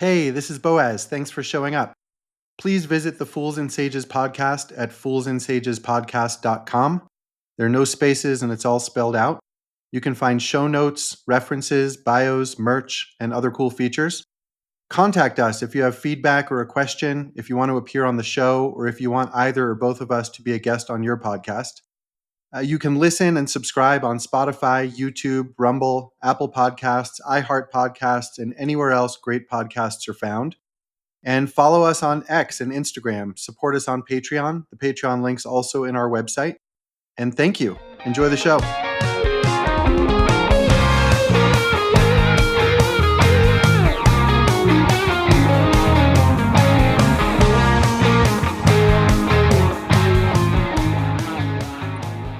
Hey, this is Boaz. Thanks for showing up. Please visit the Fools and Sages podcast at foolsandsagespodcast.com. There are no spaces and it's all spelled out. You can find show notes, references, bios, merch, and other cool features. Contact us if you have feedback or a question, if you want to appear on the show, or if you want either or both of us to be a guest on your podcast. You can listen and subscribe on Spotify, YouTube, Rumble, Apple Podcasts, iHeart Podcasts, and anywhere else great podcasts are found. And follow us on X and Instagram. Support us on Patreon. The Patreon link's also in our website. And thank you. Enjoy the show.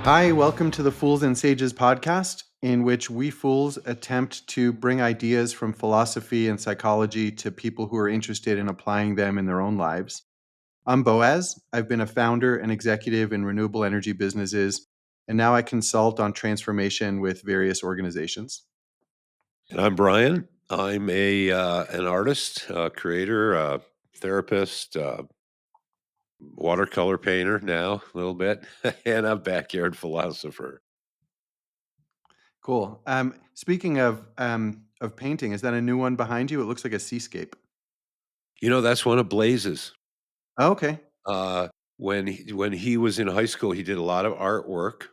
Hi, welcome to the Fools and Sages podcast, in which we fools attempt to bring ideas from philosophy and psychology to people who are interested in applying them in their own lives. I'm Boaz. I've been a founder and executive in renewable energy businesses, and now I consult on transformation with various organizations. And I'm Brian. I'm an artist, creator, therapist, watercolor painter now a little bit, and a backyard philosopher. Cool. Speaking of painting, is that a new one behind you? It looks like a seascape. That's one of Blaze's. Oh, okay. When he was in high school, he did a lot of artwork.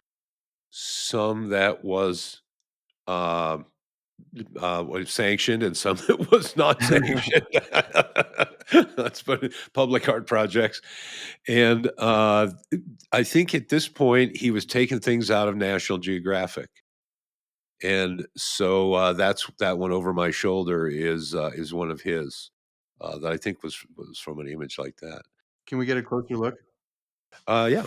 Some that was sanctioned, and some that was not sanctioned. Let's put it, public art projects. And I think at this point he was taking things out of National Geographic, and so that's that one over my shoulder is one of his that I think was from an image like that. Can we get a closer look? Yeah.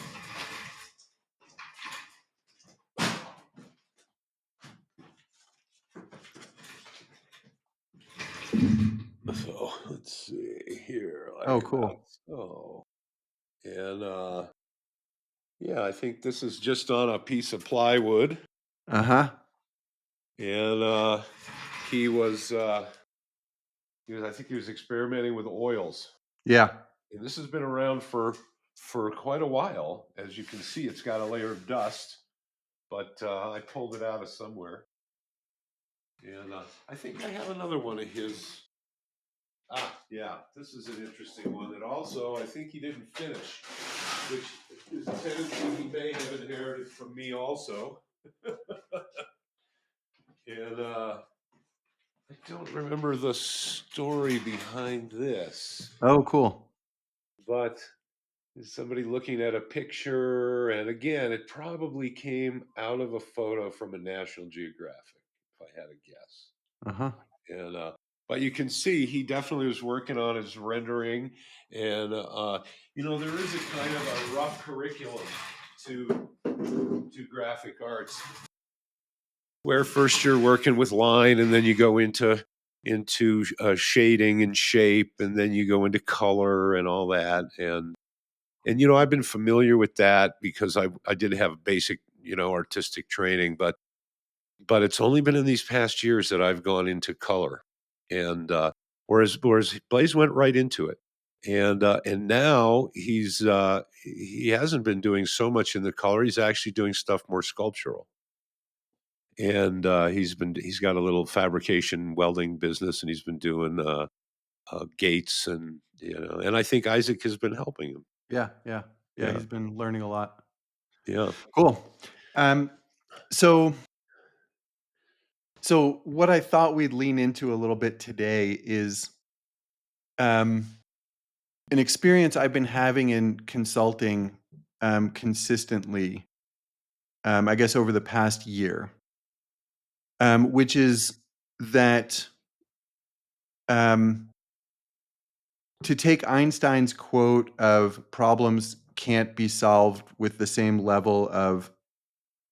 So let's see here. Oh, cool. Oh, and yeah, I think this is just on a piece of plywood. Uh-huh. And he was, I think he was experimenting with oils. Yeah. And this has been around for quite a while. As you can see, it's got a layer of dust, but I pulled it out of somewhere. And I think I have another one of his. Yeah, this is an interesting one that also I think he didn't finish, which is a tendency he may have inherited from me also. And I don't remember the story behind this, Oh, cool. but is somebody looking at a picture, and again, it probably came out of a photo from a National Geographic, if I had to guess. Uh-huh. And but you can see he definitely was working on his rendering, and there is a kind of a rough curriculum to graphic arts, where first you're working with line, and then you go into shading and shape, and then you go into color and all that. And I've been familiar with that because I did have basic artistic training, but it's only been in these past years that I've gone into color. And whereas Blaze went right into it. And now he hasn't been doing so much in the color. He's actually doing stuff more sculptural. And he's got a little fabrication welding business, and he's been doing gates, and and I think Isaac has been helping him. Yeah, yeah. Yeah, Yeah, he's been learning a lot. yeah. Cool. Um, so so what I thought we'd lean into a little bit today is um an experience I've been having in consulting consistently, I guess over the past year, which is that um, to take Einstein's quote of problems can't be solved with the same level of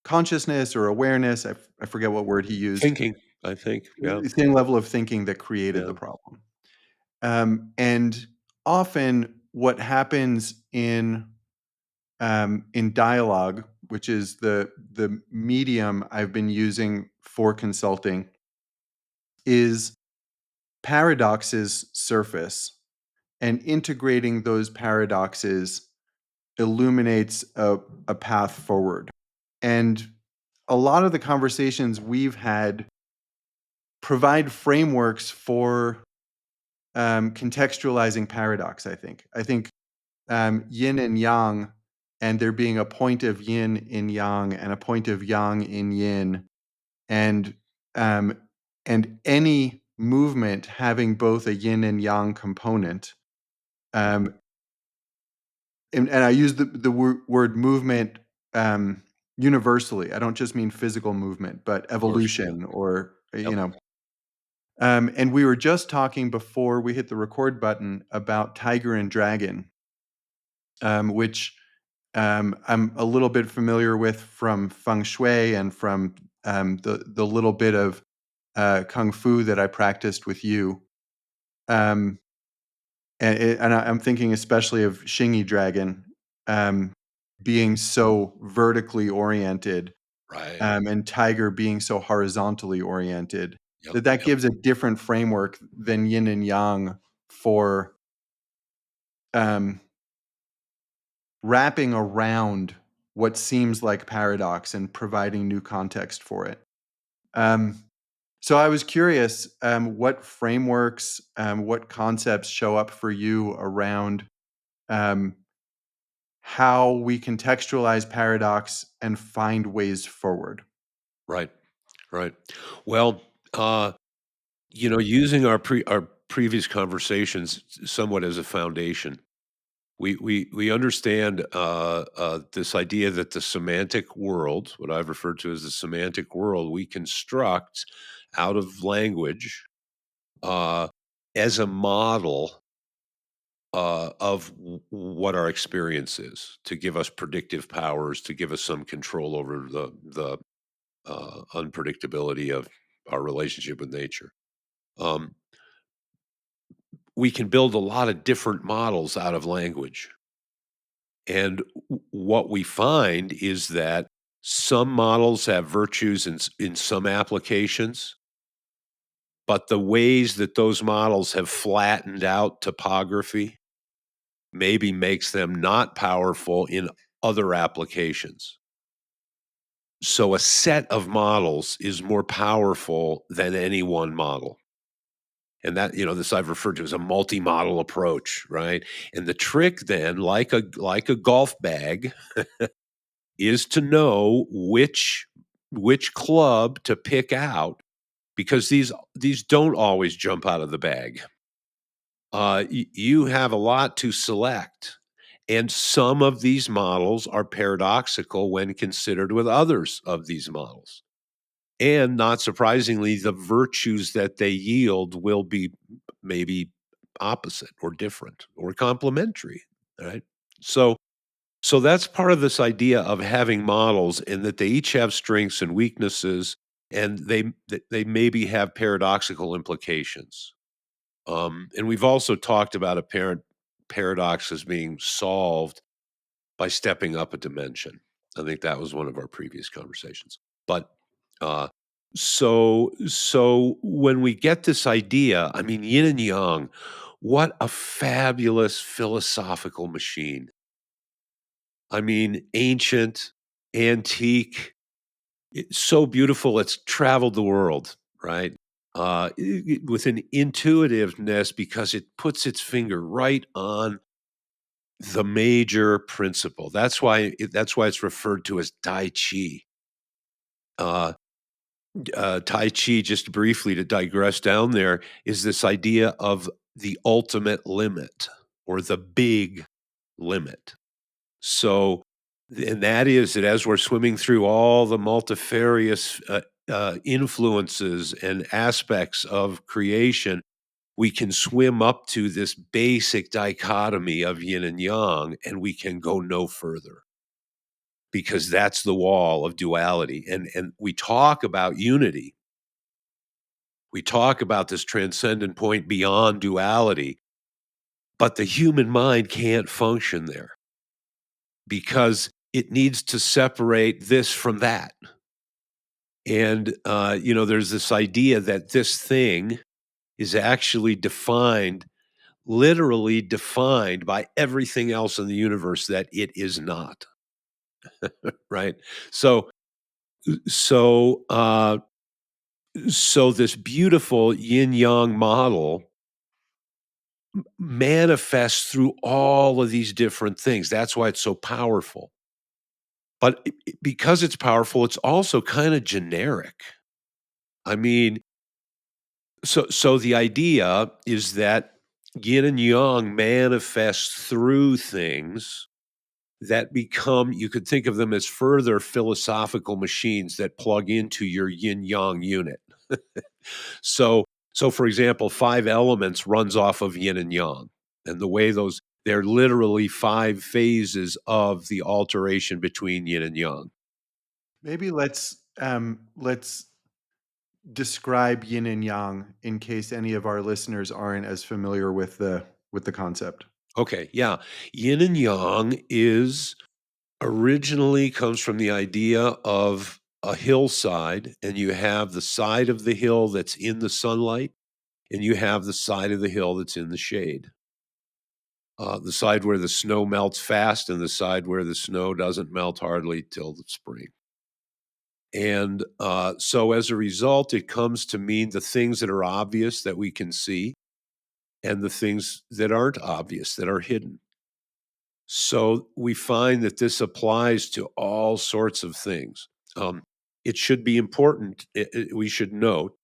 consciousness or awareness. I forget what word he used. Thinking, I think. Yeah, The same level of thinking that created yeah. the problem. And often what happens in dialogue, which is the medium I've been using for consulting, is paradoxes surface, and integrating those paradoxes illuminates a path forward. And a lot of the conversations we've had provide frameworks for contextualizing paradox, I think. I think yin and yang, and there being a point of yin in yang and a point of yang in yin, and um, any movement having both a yin and yang component. Um, and I use the word movement universally. I don't just mean physical movement, but Of course. Yeah. evolution or Yep. And we were just talking before we hit the record button about Tiger and Dragon, which I'm a little bit familiar with from feng shui and from the little bit of kung fu that I practiced with you. Um, I'm thinking especially of Shingy Dragon um, being so vertically oriented, Right. and Tiger being so horizontally oriented, Yep. that Yep. gives a different framework than yin and yang for um, wrapping around what seems like paradox and providing new context for it. Um, so I was curious, what frameworks, what concepts show up for you around um, how we contextualize paradox and find ways forward. Right. Right. Well, using our previous conversations somewhat as a foundation, we understand this idea that the semantic world, what I've referred to as the semantic world, we construct out of language uh, as a model of what our experience is, to give us predictive powers, to give us some control over the unpredictability of our relationship with nature. Um, we can build a lot of different models out of language. And what we find is that some models have virtues in some applications, but the ways that those models have flattened out topography maybe makes them not powerful in other applications. So a set of models is more powerful than any one model. And that, this I've referred to as a multi-model approach, right? And the trick then, like a golf bag, is to know which club to pick out, because these don't always jump out of the bag. You have a lot to select, and some of these models are paradoxical when considered with others of these models. And not surprisingly, the virtues that they yield will be maybe opposite or different or complementary, right? So so that's part of this idea of having models, in that they each have strengths and weaknesses, and they maybe have paradoxical implications. And we've also talked about apparent paradoxes being solved by stepping up a dimension. I think that was one of our previous conversations. But uh, so when we get this idea, I mean, yin and yang, what a fabulous philosophical machine. I mean, ancient, antique, it's so beautiful. It's traveled the world, right? With an intuitiveness, because it puts its finger right on the major principle. That's why it's referred to as Tai Chi. Uh, Tai Chi, just briefly to digress down there, is this idea of the ultimate limit, or the big limit. So, and that is that as we're swimming through all the multifarious influences and aspects of creation, we can swim up to this basic dichotomy of yin and yang, and we can go no further, because that's the wall of duality. And we talk about unity. We talk about this transcendent point beyond duality, but the human mind can't function there, because it needs to separate this from that. And there's this idea that this thing is actually defined, literally defined by everything else in the universe that it is not, right? So so so this beautiful yin yang model manifests through all of these different things. That's why it's so powerful. But because it's powerful, it's also kind of generic. I mean, so the idea is that yin and yang manifest through things that become, you could think of them as further philosophical machines that plug into your yin yang unit. So so for example, 5 elements runs off of yin and yang, and the way those, they're literally 5 phases of the alteration between yin and yang. Maybe let's describe yin and yang in case any of our listeners aren't as familiar with the concept. Okay, yeah. Yin and yang is originally comes from the idea of a hillside, and you have the side of the hill that's in the sunlight, and you have the side of the hill that's in the shade. The side where the snow melts fast and the side where the snow doesn't melt hardly till the spring. And so as a result, it comes to mean the things that are obvious that we can see and the things that aren't obvious that are hidden. So we find that this applies to all sorts of things. Um, it should be important, we should note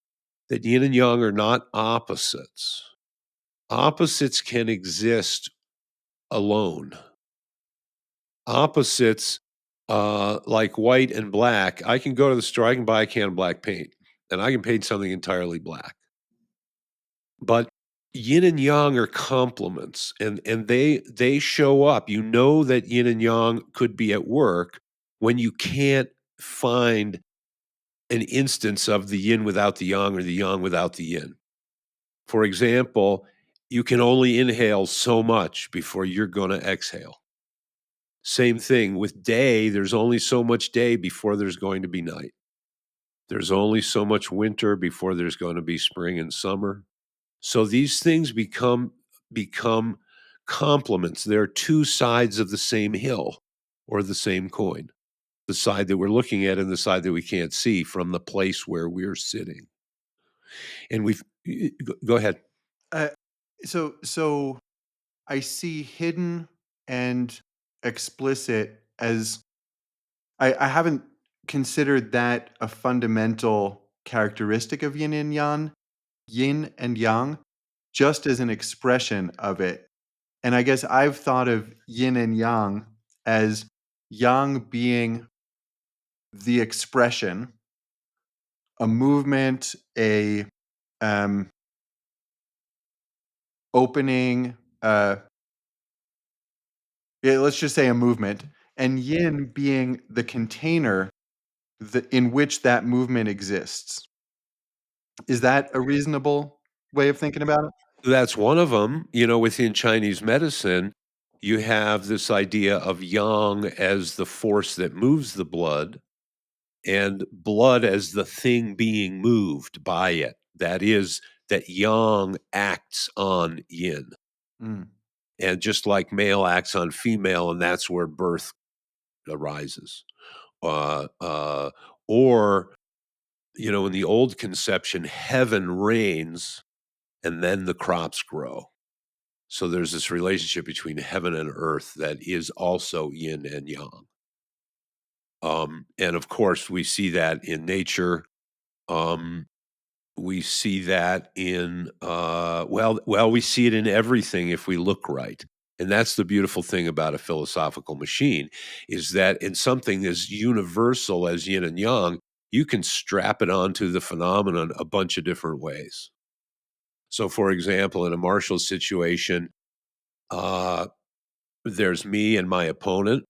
that yin and yang are not opposites. Opposites can exist alone. Opposites, like white and black, I can go to the store, I can buy a can of black paint, and I can paint something entirely black. But yin and yang are complements, and they show up. You know that yin and yang could be at work when you can't find an instance of the yin without the yang or the yang without the yin. For example, you can only inhale so much before you're going to exhale. Same thing with day, there's only so much day before there's going to be night. There's only so much winter before there's going to be spring and summer. So these things become complements. They're two sides of the same hill or the same coin. The side that we're looking at and the side that we can't see from the place where we're sitting. And we've go ahead. Uh, so I see hidden and explicit as I haven't considered that a fundamental characteristic of yin and yang, just as an expression of it. And I guess I've thought of yin and yang as yang being the expression, a movement, a um, opening, yeah, let's just say a movement, and yin being the container in which that movement exists. Is that a reasonable way of thinking about it? That's one of them. You know, within Chinese medicine, you have this idea of yang as the force that moves the blood and blood as the thing being moved by it. That is, that yang acts on yin. Mm. And just like male acts on female, and that's where birth arises. Uh, uh, or, you know, in the old conception, heaven reigns and then the crops grow. So there's this relationship between heaven and earth that is also yin and yang. And of course, we see that in nature. Um, we see that in we see it in everything if we look right. And that's the beautiful thing about a philosophical machine is that in something as universal as yin and yang, you can strap it onto the phenomenon a bunch of different ways. So, for example, in a martial situation, uh, there's me and my opponent.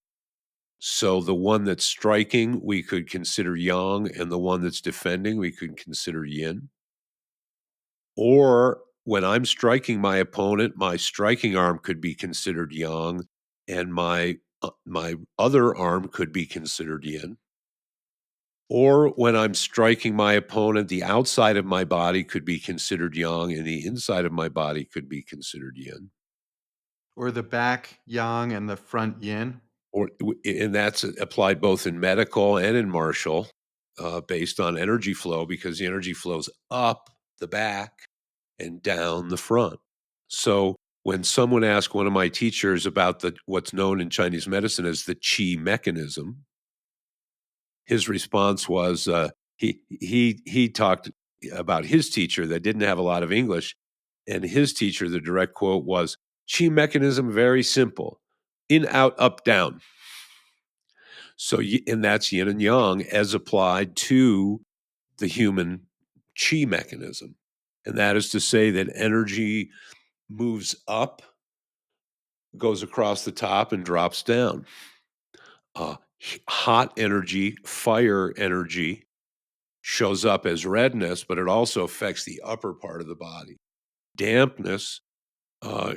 So the one that's striking, we could consider yang, and the one that's defending, we could consider yin. Or when I'm striking my opponent, my striking arm could be considered yang, and my other arm could be considered yin. Or when I'm striking my opponent, the outside of my body could be considered yang and the inside of my body could be considered yin. Or the back yang and the front yin. And that's applied both in medical and in martial, based on energy flow, because the energy flows up the back and down the front. So when someone asked one of my teachers about what's known in Chinese medicine as the qi mechanism, his response was, he talked about his teacher that didn't have a lot of English, and his teacher, the direct quote was, "Qi mechanism very simple, in, out, up, down." So, and that's yin and yang as applied to the human chi mechanism. And that is to say that energy moves up, goes across the top, and drops down. Hot energy, fire energy, shows up as redness, but it also affects the upper part of the body. Dampness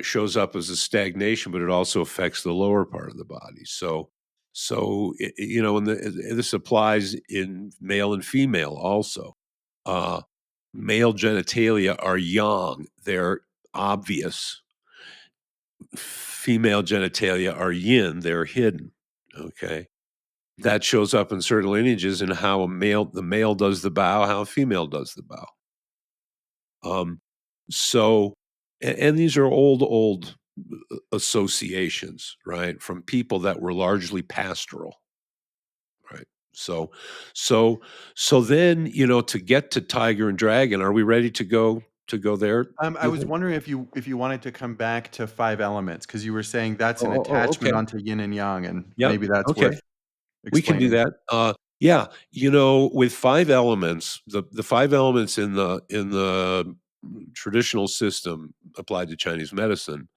shows up as a stagnation, but it also affects the lower part of the body. And this applies in male and female also. Uh, Male genitalia are yang; they're obvious. Female genitalia are yin; they're hidden. Okay, that shows up in certain lineages in how the male does the bow, how a female does the bow. Um, so, and these are old associations, right, from people that were largely pastoral, right? So, so, so then to get to tiger and dragon, are we ready to go there? I You was think? wondering if you wanted to come back to 5 elements because you were saying that's an Okay. attachment onto yin and yang, and Yep. maybe that's Okay. worth We can do explaining. that. Yeah. With five elements, the five elements in the traditional system applied to Chinese medicine,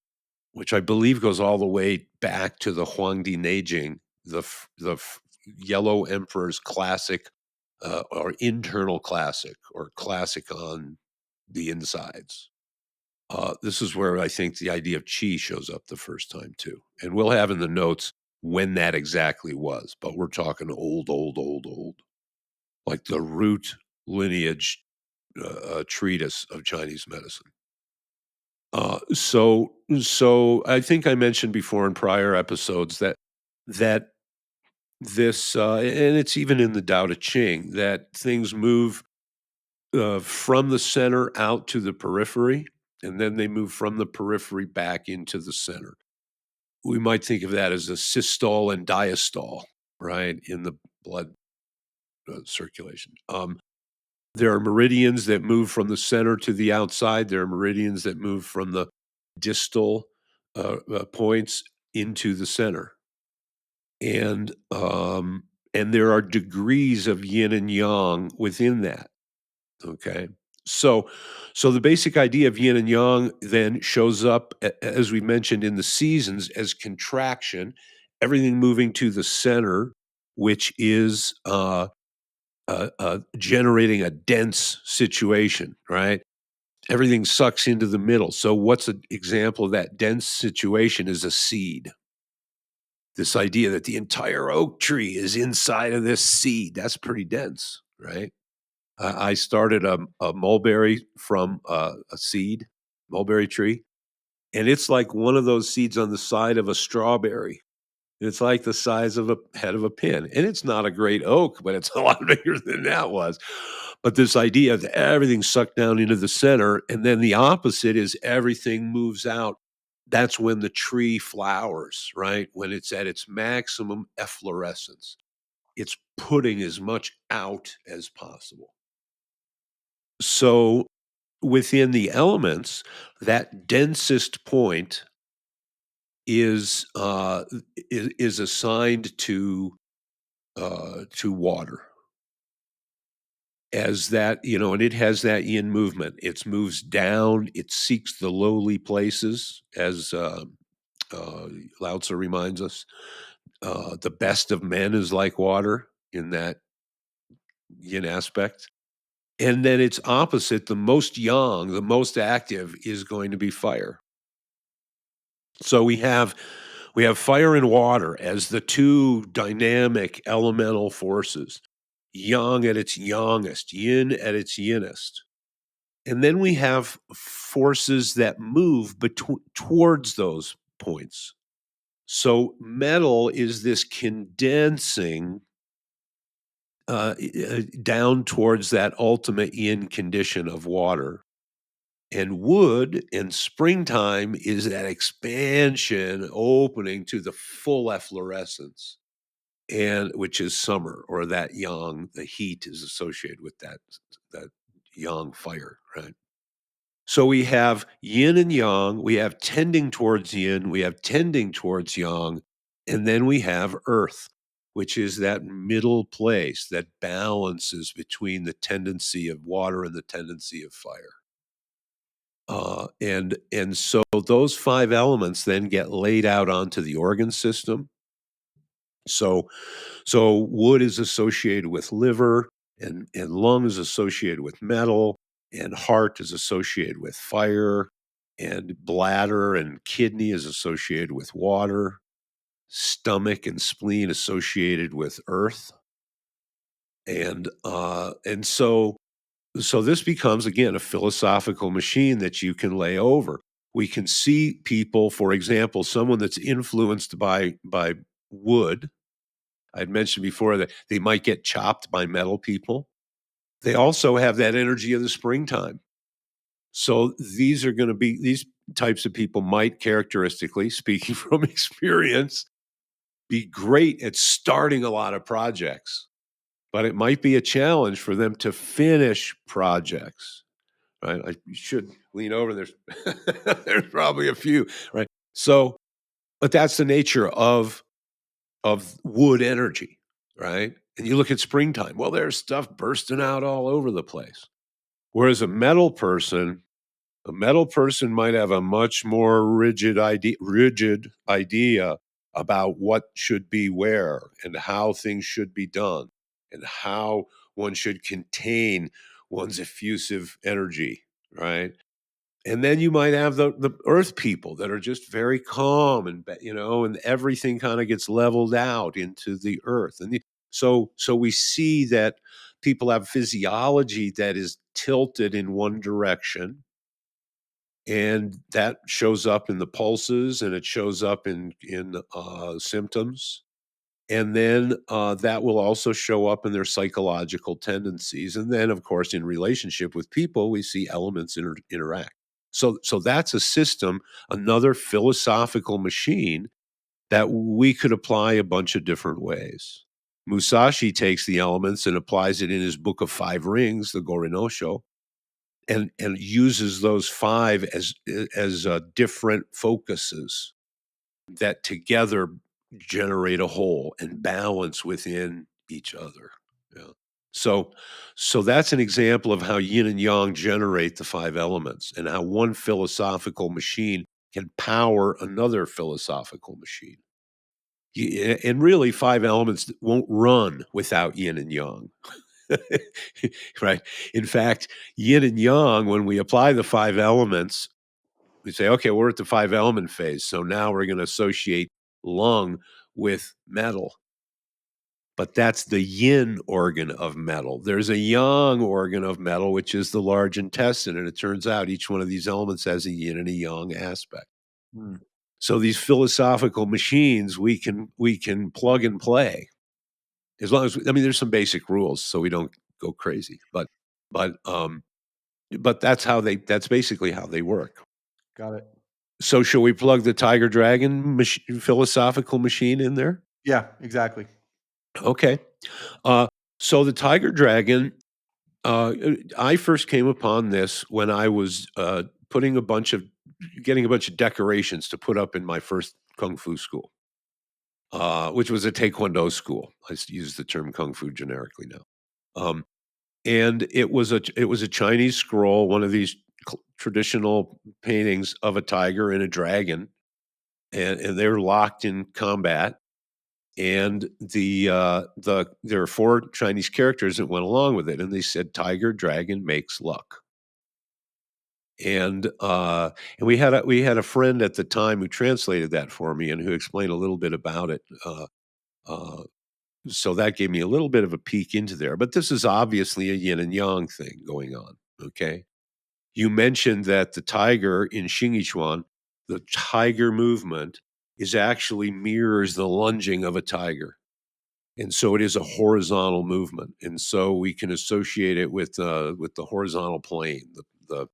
which I believe goes all the way back to the Huangdi Neijing, the Yellow Emperor's classic, or internal classic, or classic on the insides. This is where I think the idea of qi shows up the first time too, and we'll have in the notes when that exactly was. But we're talking old, old, old, old, like the root lineage treatise of Chinese medicine. So I think I mentioned before in prior episodes that this, and it's even in the Tao Te Ching, that things move from the center out to the periphery, and then they move from the periphery back into the center. We might think of that as a systole and diastole, right, in the blood circulation. There are meridians that move from the center to the outside. There are meridians that move from the distal points into the center, and and there are degrees of yin and yang within that. Okay, so the basic idea of yin and yang then shows up, as we mentioned, in the seasons as contraction, everything moving to the center, which is generating a dense situation, right? Everything sucks into the middle. So, what's an example of that dense situation is a seed. This idea that the entire oak tree is inside of this seed, that's pretty dense, right? I started a mulberry from a seed, mulberry tree, and it's like one of those seeds on the side of a strawberry. It's like the size of a head of a pin, and it's not a great oak, but it's a lot bigger than that was. But this idea that everything's sucked down into the center, and then the opposite is everything moves out. That's when the tree flowers, right? When it's at its maximum efflorescence. It's putting as much out as possible. So within the elements, that densest point is is assigned to water, as that, and it has that yin movement. It moves down, it seeks the lowly places, as uh, Lao Tzu reminds us. The best of men is like water in that yin aspect. And then its opposite, the most yang, the most active, is going to be fire. So we have fire and water as the two dynamic elemental forces. yang at its yangest, yin at its yinnest. And then we have forces that move towards those points. So metal is this condensing down towards that ultimate yin condition of water. And wood in springtime is that expansion opening to the full efflorescence, and which is summer, or that yang, the heat is associated with that yang fire, right? So we have yin and yang, we have tending towards yin, we have tending towards yang, and then we have earth, which is that middle place that balances between the tendency of water and the tendency of fire. And so those 5 elements then get laid out onto the organ system. So wood is associated with liver, and lung is associated with metal, and heart is associated with fire, and bladder and kidney is associated with water, stomach and spleen associated with earth. And so this becomes, again, a philosophical machine that you can lay over. We can see people, for example, someone that's influenced by wood. I'd mentioned before that they might get chopped by metal people. They also have that energy of the springtime. So these types of people might characteristically, speaking from experience, be great at starting a lot of projects, but it might be a challenge for them to finish projects. Right? I should lean over. There's probably a few, right? So, but that's the nature of wood energy, right? And you look at springtime. Well, there's stuff bursting out all over the place. Whereas a metal person might have a much more rigid idea about what should be where and how things should be done and how one should contain one's effusive energy, right? And then you might have the earth people that are just very calm, and everything kind of gets leveled out into the earth. So we see that people have physiology that is tilted in one direction, and that shows up in the pulses, and it shows up in symptoms. And then that will also show up in their psychological tendencies. And then, of course, in relationship with people, we see elements interact. So that's a system, another philosophical machine that we could apply a bunch of different ways. Musashi takes the elements and applies it in his book of 5 rings, the Gorinosho, and uses those 5 as different focuses that together generate a whole and balance within each other. Yeah. So so that's an example of how yin and yang generate the 5 elements, and how one philosophical machine can power another philosophical machine. And really 5 elements won't run without yin and yang. Right? In fact, yin and yang, when we apply the 5 elements, we say, okay, we're at the 5 element phase. So now we're going to associate lung with metal. But that's the yin organ of metal. There's a yang organ of metal, which is the large intestine. And it turns out each one of these elements has a yin and a yang aspect. Hmm. So these philosophical machines, we can plug and play. As long as, there's some basic rules so we don't go crazy. But that's basically how they work. Got it. So shall we plug the Tiger Dragon philosophical machine in there? Yeah, exactly. Okay. Uh, so the Tiger Dragon, I first came upon this when I was getting a bunch of decorations to put up in my first kung fu school, which was a Taekwondo school. I use the term kung fu generically now. And it was a Chinese scroll, one of these traditional paintings of a tiger and a dragon, and they were locked in combat. And there are 4 Chinese characters that went along with it, and they said, "Tiger, dragon makes luck." And we had a friend at the time who translated that for me and who explained a little bit about it. Uh, So that gave me a little bit of a peek into there. But this is obviously a yin and yang thing going on. Okay. You mentioned that the tiger in Xinyichuan, the tiger movement is actually mirrors the lunging of a tiger. And so it is a horizontal movement. And so we can associate it with the horizontal plane, the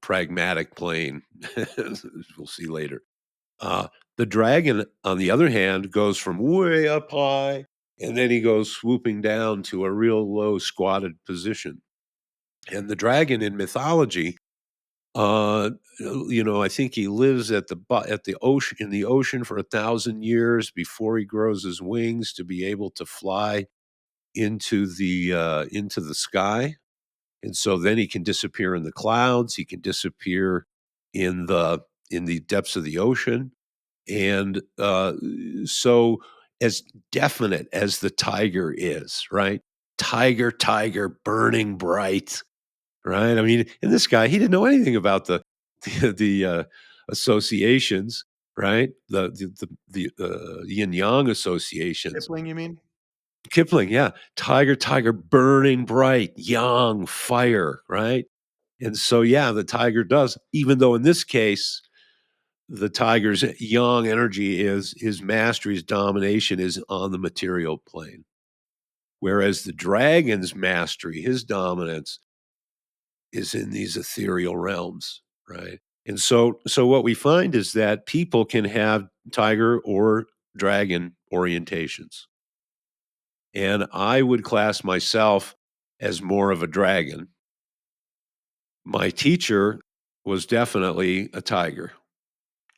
pragmatic plane, as we'll see later. Uh, the dragon, on the other hand, goes from way up high, and then he goes swooping down to a real low squatted position. And the dragon in mythology, uh, I think he lives at the ocean in the ocean for 1,000 years before he grows his wings to be able to fly into the sky. And so then he can disappear in the clouds. He can disappear in the depths of the ocean. And so, as definite as the tiger is, right? Tiger, tiger, burning bright, right? I mean, and this guy, he didn't know anything about the associations, right? The yin yang associations. Kipling, you mean? Kipling, yeah, tiger, tiger, burning bright, yang, fire, right? And so, yeah, the tiger does, even though in this case, the tiger's yang energy is his mastery, his domination is on the material plane. Whereas the dragon's mastery, his dominance is in these ethereal realms, right? And so what we find is that people can have tiger or dragon orientations. And I would class myself as more of a dragon. My teacher was definitely a tiger.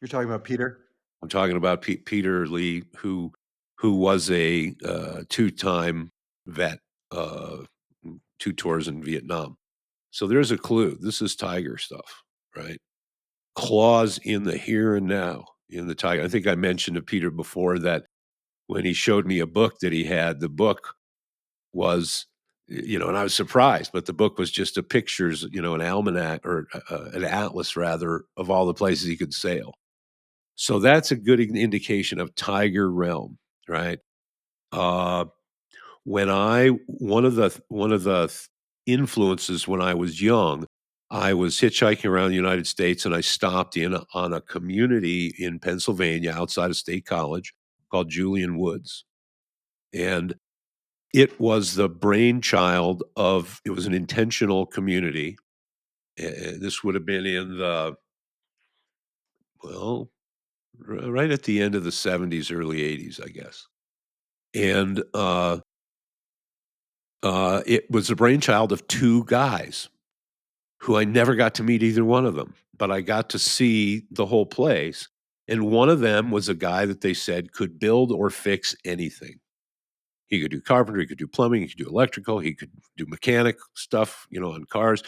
You're talking about Peter? I'm talking about Peter Lee, who was a two-time vet, uh, 2 tours in Vietnam. So there's a clue. This is tiger stuff, right? Claws in the here and now in the tiger. I think I mentioned to Peter before that when he showed me a book that he had, the book was, and I was surprised, but the book was just a pictures, an almanac or an atlas rather of all the places he could sail. So that's a good indication of tiger realm, right? Uh, when I one of the influences when I was young, I was hitchhiking around the United States and I stopped in on a community in Pennsylvania outside of State College called Julian Woods. And it was the brainchild of it was an intentional community. This would have been in the well, right at the end of the 70s, early 80s, I guess. And it was the brainchild of 2 guys who I never got to meet either one of them, but I got to see the whole place, and one of them was a guy that they said could build or fix anything. He could do carpentry, he could do plumbing, he could do electrical, he could do mechanic stuff, on cars.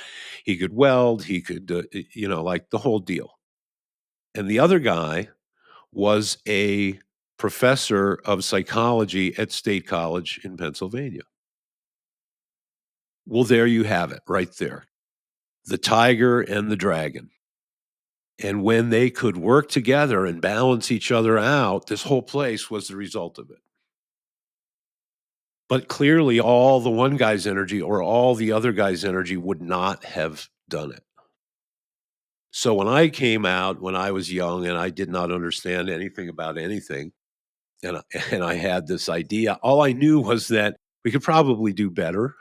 He could weld, he could, like the whole deal. And the other guy was a professor of psychology at State College in Pennsylvania. Well, there you have it right there. The tiger and the dragon. And when they could work together and balance each other out, this whole place was the result of it. But clearly, all the one guy's energy or all the other guy's energy would not have done it. So when I came out when I was young and I did not understand anything about anything, and I, and I had this idea, all I knew was that we could probably do better.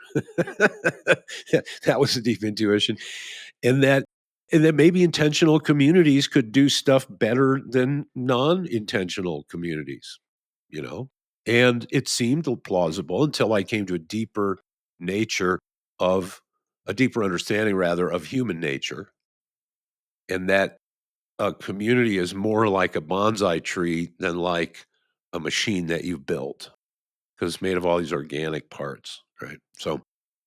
That was a deep intuition, and that and that maybe intentional communities could do stuff better than non-intentional communities, you know? And it seemed plausible until I came to nature a deeper understanding rather of human nature, and that a community is more like a bonsai tree than like a machine that you've built because it's made of all these organic parts, right? So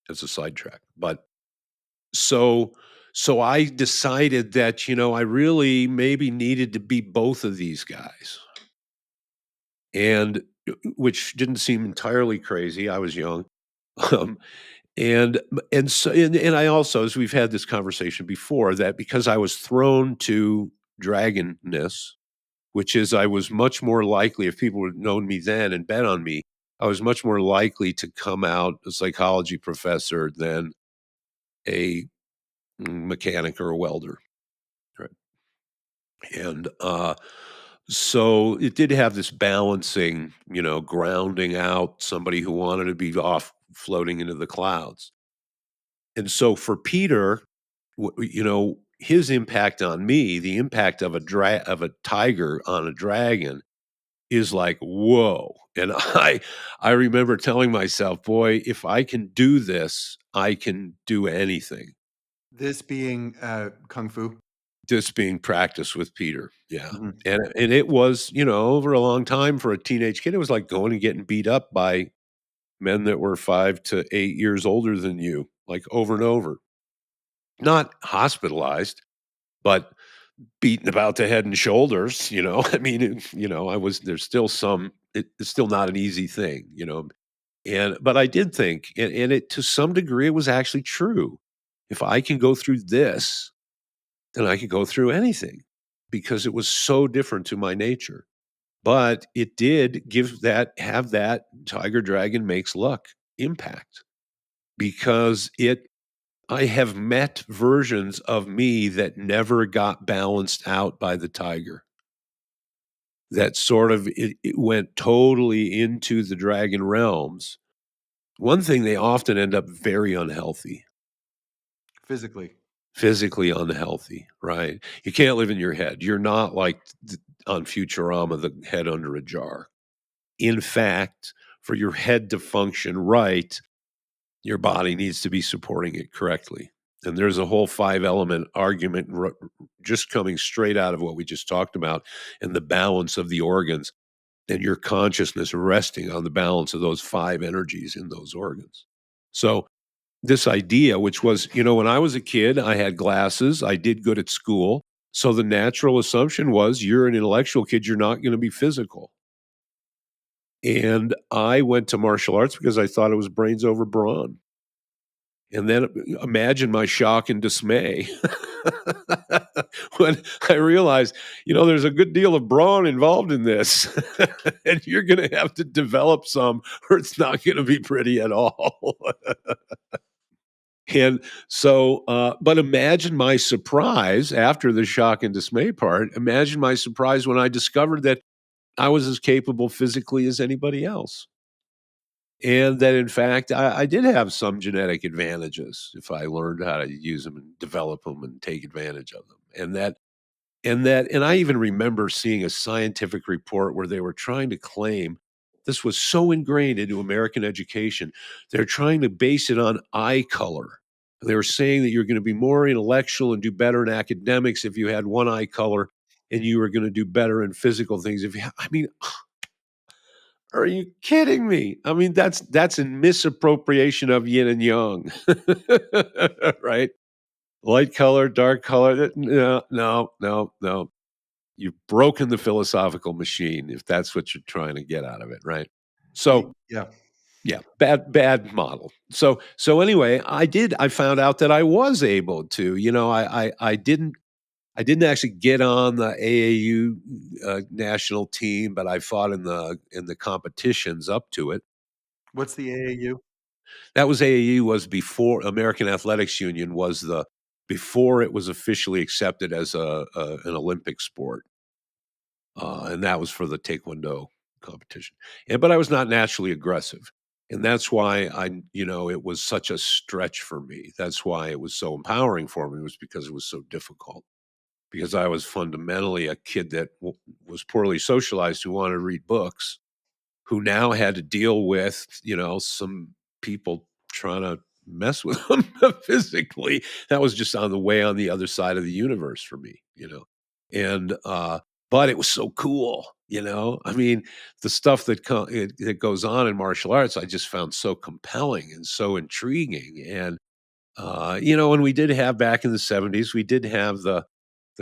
it's a sidetrack. But so so I decided that, I really maybe needed to be both of these guys. And which didn't seem entirely crazy. I was young. Um, and I also, as we've had this conversation before, that because I was thrown to dragonness, which is I was much more likely if people had known me then and bet on me, I was much more likely to come out a psychology professor than a mechanic or a welder. Right. And so it did have this balancing, grounding out somebody who wanted to be off floating into the clouds. And so for Peter, his impact on me, the impact of of a tiger on a dragon is like, whoa. And I remember telling myself, boy, if I can do this, I can do anything. This being kung fu. Just being practiced with Peter. Yeah. Mhm. And it was, over a long time for a teenage kid, it was like going and getting beat up by men that were 5 to 8 years older than you, like over and over. Not hospitalized, but beaten about the head and shoulders. I mean, I was there's still it's still not an easy thing. But I did think, and it to some degree it was actually true. If I can go through this, then I could go through anything because it was so different to my nature. But it did have that tiger dragon makes luck impact because I have met versions of me that never got balanced out by the tiger. That sort of it went totally into the dragon realms. One thing, they often end up very unhealthy, Physically. physically unhealthy, right? You can't live in your head. You're not like on Futurama, the head under a jar. In fact, for your head to function right, your body needs to be supporting it correctly. And there's a whole 5-element argument just coming straight out of what we just talked about and the balance of the organs and your consciousness resting on the balance of those 5 energies in those organs. So this idea, which was, when I was a kid, I had glasses, I did good at school. So the natural assumption was you're an intellectual kid, you're not going to be physical. And I went to martial arts because I thought it was brains over brawn. And then imagine my shock and dismay when I realized, there's a good deal of brawn involved in this, and you're going to have to develop some, or it's not going to be pretty at all. And so, but imagine my surprise after the shock and dismay part. Imagine my surprise when I discovered that I was as capable physically as anybody else. And that in fact, I did have some genetic advantages if I learned how to use them and develop them and take advantage of them. And I even remember seeing a scientific report where they were trying to claim this was so ingrained into American education. They're trying to base it on eye color. They were saying that you're going to be more intellectual and do better in academics if you had one eye color, and you were going to do better in physical things if I mean, are you kidding me? I mean, that's a misappropriation of yin and yang, right? Light color, dark color. No, no, no, no. You've broken the philosophical machine if that's what you're trying to get out of it, right? So Yeah. yeah, bad model. So anyway, I found out that I was able to. I didn't actually get on the AAU national team, but I fought in the competitions up to it. What's the AAU? That was AAU was before American Athletics Union was the before it was officially accepted as an Olympic sport, and that was for the Taekwondo competition. But I was not naturally aggressive, and that's why it was such a stretch for me. That's why it was so empowering for me. Was because it was so difficult. Because I was fundamentally a kid that was poorly socialized who wanted to read books, who now had to deal with, some people trying to mess with them physically. That was just on the way on the other side of the universe for me. And but it was so cool. I mean, the stuff that goes on in martial arts, I just found so compelling and so intriguing. And when we did have back in the 70s, we did have the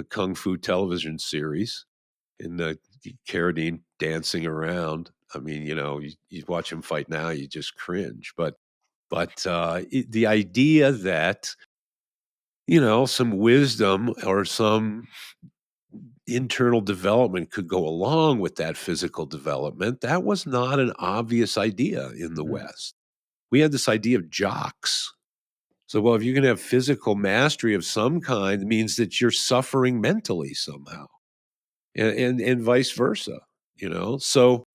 Kung Fu television series and the Carradine dancing around. I mean, you watch him fight now, you just cringe. But the idea that some wisdom or some internal development could go along with that physical development, that was not an obvious idea in the Mhm. West. We had this idea of jocks. So, well, if you can have physical mastery of some kind, it means that you're suffering mentally somehow, and vice versa. You know, so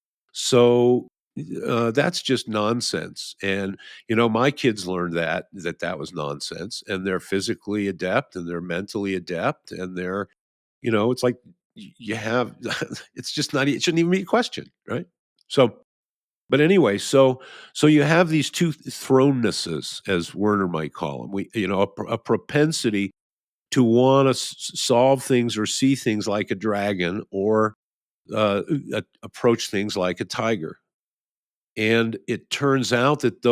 that's just nonsense. And my kids learned that was nonsense, and they're physically adept, and they're mentally adept, and it's like you have. It's just not. It shouldn't even be a question, right? So, but anyway, so you have these two thronenesses, as Werner might call them. A propensity to want to solve things or see things like a dragon, or approach things like a tiger. And it turns out that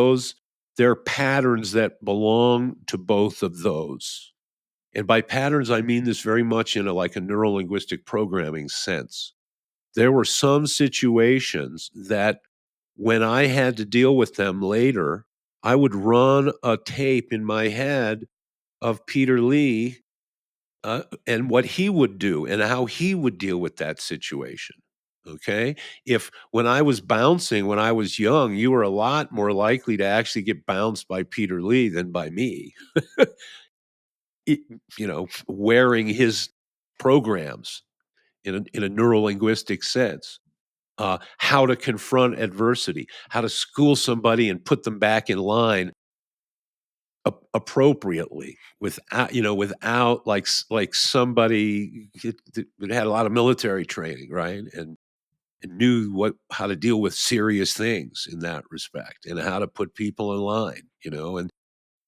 there are patterns that belong to both of those. And by patterns, I mean this very much in like a neuro-linguistic programming sense. There were some situations that when I had to deal with them later, I would run a tape in my head of Peter Lee, and what he would do and how he would deal with that situation. Okay. If when I was bouncing when I was young, you were a lot more likely to actually get bounced by Peter Lee than by me, it- wearing his programs in a neuro-linguistic sense. How to confront adversity, how to school somebody and put them back in line appropriately, without like somebody that had a lot of military training, right? And knew how to deal with serious things in that respect, and how to put people in line, and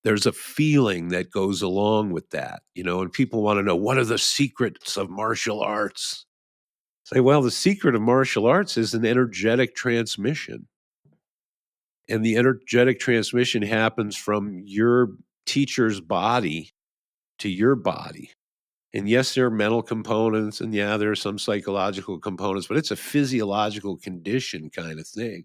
there's a feeling that goes along with that, and people want to know, what are the secrets of martial arts? Say, well, the secret of martial arts is an energetic transmission. And the energetic transmission happens from your teacher's body to your body. And yes, there are mental components, and yeah, there are some psychological components, but it's a physiological condition kind of thing.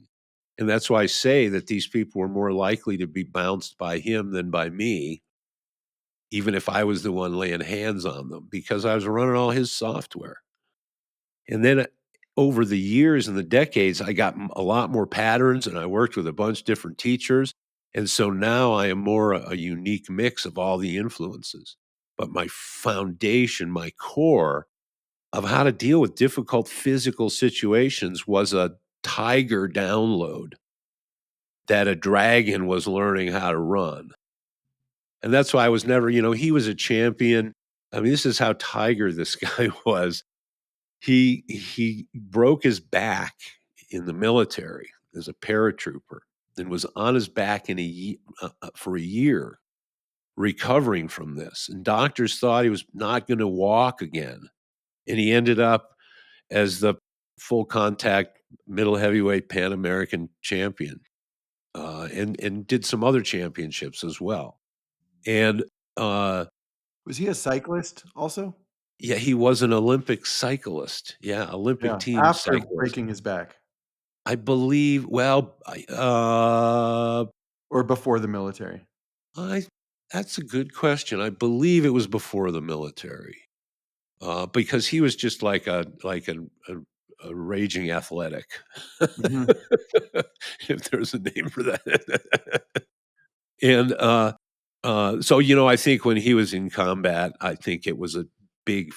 And that's why I say that these people were more likely to be bounced by him than by me, even if I was the one laying hands on them, because I was running all his software. And then over the years and the decades, I got a lot more patterns, and I worked with a bunch of different teachers. And so now I am more a unique mix of all the influences. But my foundation, my core of how to deal with difficult physical situations was a tiger download that a dragon was learning how to run. And that's why I was never, he was a champion. I mean, this is how tiger this guy was. He broke his back in the military as a paratrooper, and was on his back for a year recovering from this, and doctors thought he was not gonna walk again, and he ended up as the full contact middle heavyweight Pan American champion, and did some other championships as well, and, uh Was he a cyclist also? yeah, he was an Olympic cyclist. Yeah, Olympic Yeah, team after cyclist. breaking his back I believe, well, or before the military? I that's a good question. I believe it was before the military, because he was just like a raging athletic, Mhm, if there's a name for that. And, so, I think when he was in combat, I think it was a big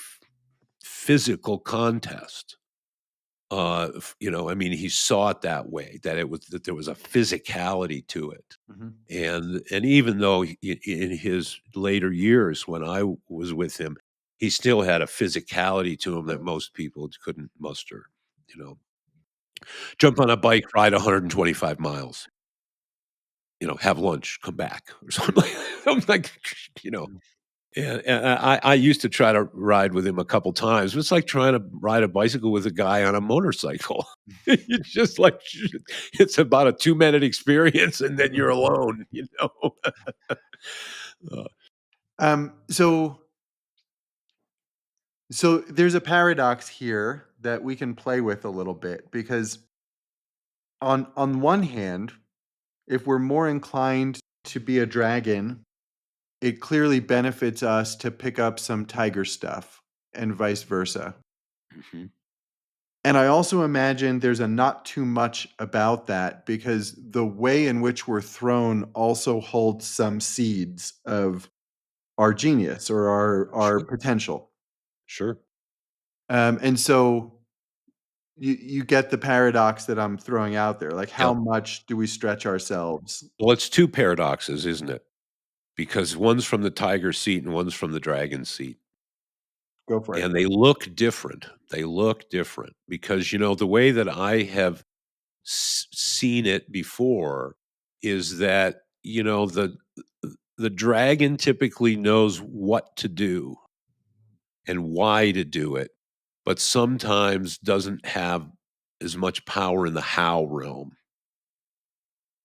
physical contest. I mean, he saw it that way, that there was a physicality to it. mhm. And even though in his later years when I was with him, he still had a physicality to him that most people couldn't muster, you know. Jump on a bike, ride 125 miles, have lunch, come back or something like I'm like, you know. Mhm. And I used to try to ride with him a couple times. It's like trying to ride a bicycle with a guy on a motorcycle. It's just like it's about a 2-minute experience, and then you're alone, you know? Uh, So there's a paradox here that we can play with a little bit because on one hand, if we're more inclined to be a dragon, it clearly benefits us to pick up some tiger stuff and vice versa. Mhm. And I also imagine there's a not too much about that because the way in which we're thrown also holds some seeds of our genius or our Sure. potential. Sure. And so you get the paradox that I'm throwing out there. Like, how Yep. much do we stretch ourselves? Well, it's 2 paradoxes, isn't it? Because one's from the tiger seat and one's from the dragon seat, Go for it. and they look different. They look different because, the way that I have seen it before is that, the dragon typically knows what to do and why to do it, but sometimes doesn't have as much power in the how realm.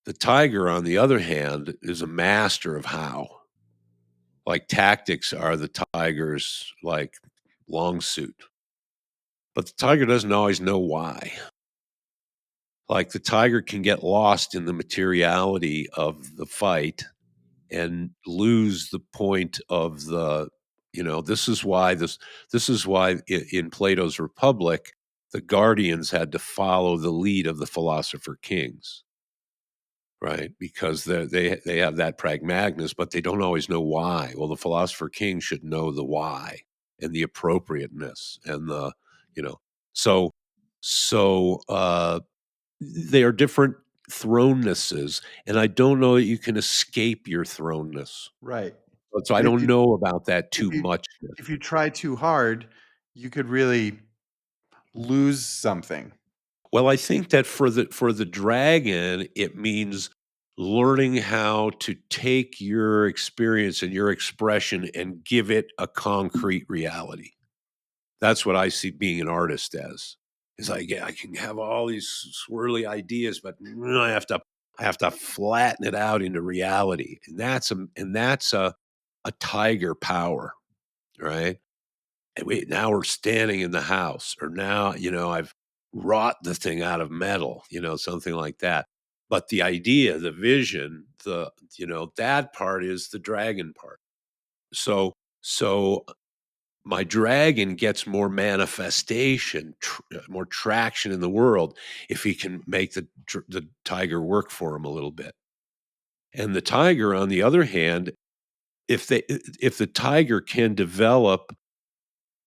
The tiger, on the other hand, is a master of how. Like tactics are the tiger's like long suit, but the tiger doesn't always know why. Like the tiger can get lost in the materiality of the fight and lose the point of this is why in Plato's Republic the guardians had to follow the lead of the philosopher kings, right? Because they have that pragmaticness, but they don't always know why. Well, the philosopher king should know the why and the appropriateness and the you know so so they are different thronenesses, and I don't know that you can escape your throneness. Right. So I But don't know about that if too you much. if you try too hard, you could really lose something. Well, I think that for the dragon, it means learning how to take your experience and your expression and give it a concrete reality. That's what I see being an artist as. Is like, yeah, I can have all these swirly ideas, but I have to flatten it out into reality. And that's a tiger power, right? And wait, now we're standing in the house, or now, I've wrought the thing out of metal, something like that. But the idea, the vision, that part is the dragon part. So my dragon gets more manifestation, more traction in the world if he can make the tiger work for him a little bit. And the tiger, on the other hand, if the tiger can develop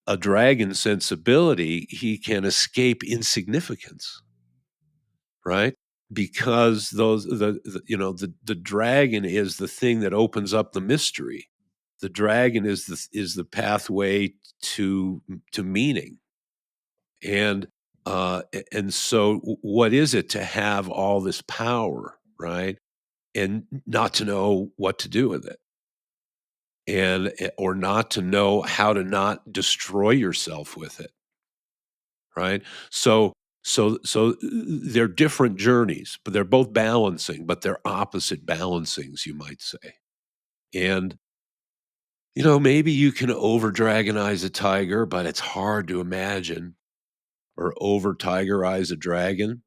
a dragon sensibility, he can escape insignificance, right? Because the dragon is the thing that opens up the mystery. The dragon is the pathway to meaning. And so what is it to have all this power, right? And not to know what to do with it, or not to know how to not destroy yourself with it, right? So they're different journeys, but they're both balancing, but they're opposite balancings, you might say. And maybe you can over dragonize a tiger, but it's hard to imagine, or over tigerize a dragon.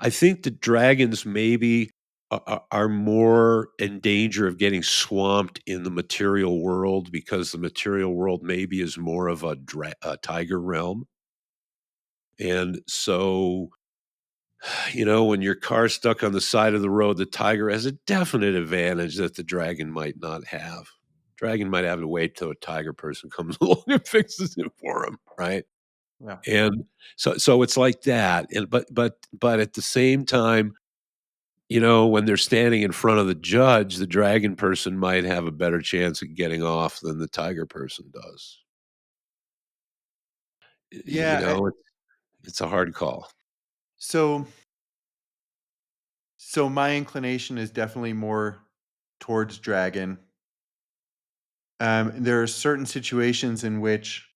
I think the dragons maybe are more in danger of getting swamped in the material world, because the material world maybe is more of a tiger realm. And so, when your car's stuck on the side of the road, the tiger has a definite advantage that the dragon might not have. Dragon might have to wait till a tiger person comes along and fixes it for him, right? Yeah. And so it's like that. And but at the same time, when they're standing in front of the judge, the dragon person might have a better chance of getting off than the tiger person does. You Yeah, know, it's a hard call. so my inclination is definitely more towards dragon. There are certain situations in which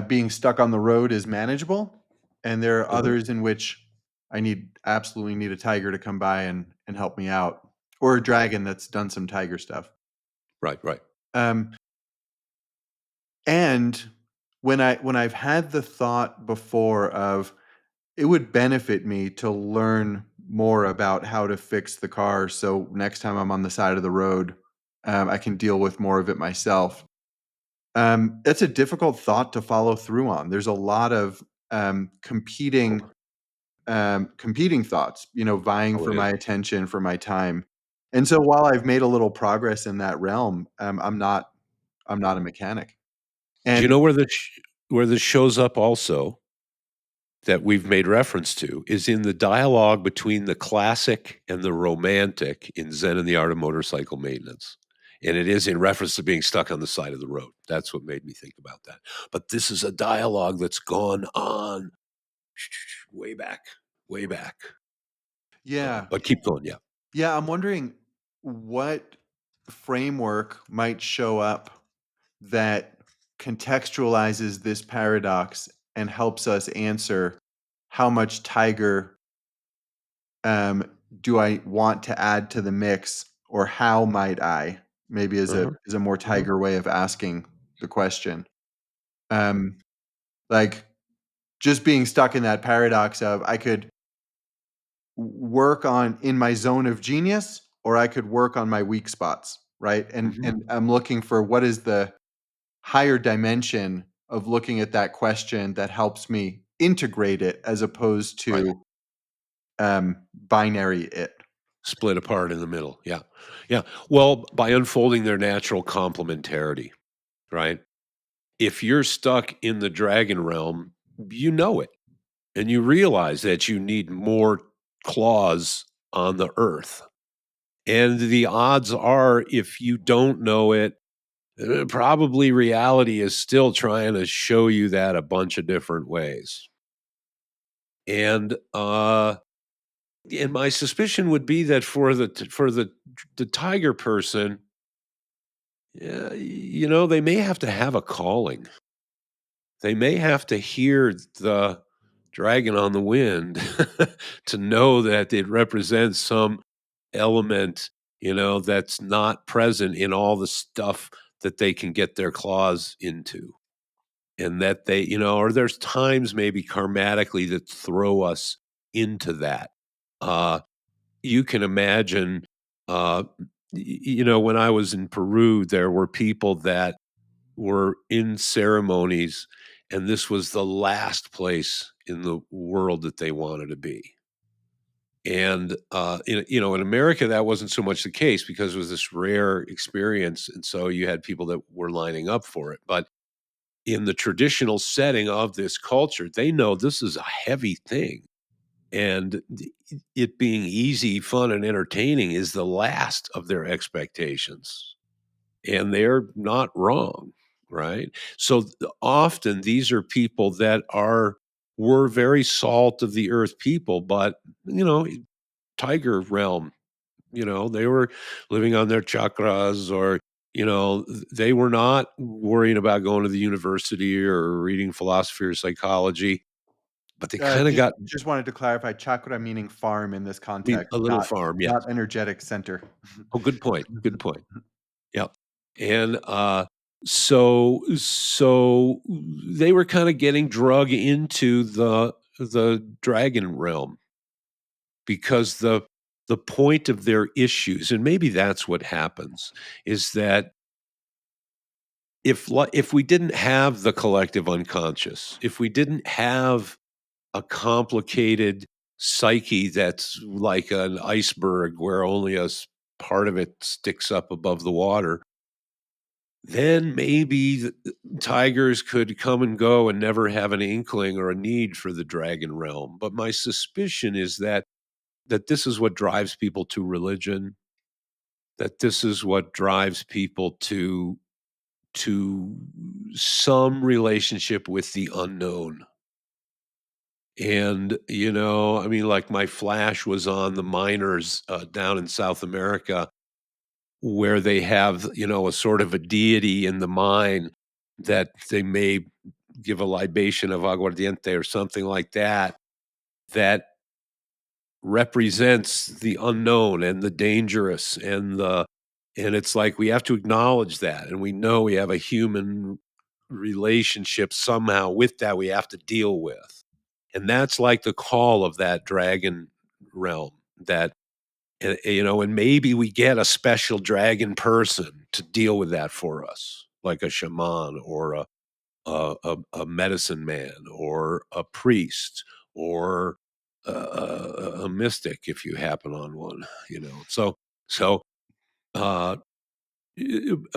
being stuck on the road is manageable, and there are Uh-huh. others in which I absolutely need a tiger to come by and help me out, or a dragon that's done some tiger stuff. Right, right. Um, and when I've had the thought before of it would benefit me to learn more about how to fix the car, so next time I'm on the side of the road, I can deal with more of it myself. It's a difficult thought to follow through on. There's a lot of competing competing thoughts, vying Oh, for it is. my attention, for my time. And so while I've made a little progress in that realm, I'm not a mechanic. Do you And know where this shows up also that we've made reference to is in the dialogue between the classic and the romantic in Zen and the Art of Motorcycle Maintenance. And it is in reference to being stuck on the side of the road. That's what made me think about that. But this is a dialogue that's gone on way back, way back. yeah, But keep going. Yeah. yeah, I'm wondering what framework might show up that contextualizes this paradox and helps us answer how much tiger um, do I want to add to the mix, or how might I? Maybe Uh-huh. is a more Uh-huh. tiger way of asking the question. Um, like just being stuck in that paradox of I could work on in my zone of genius, or I could work on my weak spots, right? And Mhm. and I'm looking for what is the higher dimension of looking at that question that helps me integrate it as opposed Right. to binary it. Split apart in the middle. Yeah. Yeah. Well, by unfolding their natural complementarity, right? If you're stuck in the dragon realm, you know it, and you realize that you need more claws on the earth. And the odds are, if you don't know it, probably reality is still trying to show you that a bunch of different ways. And and my suspicion would be that for the tiger person, yeah, they may have to have a calling. They may have to hear the dragon on the wind to know that it represents some element, that's not present in all the stuff that they can get their claws into. And that they, or there's times maybe karmatically that throw us into that. Uh, you can imagine, when I was in Peru, there were people that were in ceremonies, and this was the last place in the world that they wanted to be. And in America, that wasn't so much the case because it was this rare experience, and so you had people that were lining up for it. But in the traditional setting of this culture, they know this is a heavy thing, and it being easy, fun, and entertaining is the last of their expectations, and they're not wrong, right? So often these are people that were very salt of the earth people, but tiger realm, they were living on their chakras, or they were not worrying about going to the university or reading philosophy or psychology, but they kind of Just got just wanted to clarify, chakra meaning farm in this context, a little farm. Yes. not energetic center. Oh, good point. Good point. Yep. And, so they were kinda getting drug into the dragon realm because the point of their issues, and maybe that's what happens, is that if we didn't have the collective unconscious, if we didn't have a complicated psyche that's like an iceberg where only part of it sticks up above the water, then maybe tigers could come and go and never have an inkling or a need for the dragon realm. But my suspicion is that this is what drives people to religion, that this is what drives people to some relationship with the unknown. And I mean, like my flash was on the miners down in South America, where they have, a sort of a deity in the mine that they may give a libation of aguardiente or something like that, that represents the unknown and the dangerous, and it's like we have to acknowledge that, and we know we have a human relationship somehow with that we have to deal with. And that's like the call of that dragon realm, that and maybe we get a special dragon person to deal with that for us. like a shaman or a medicine man or a priest or a mystic if you happen on one, So, uh,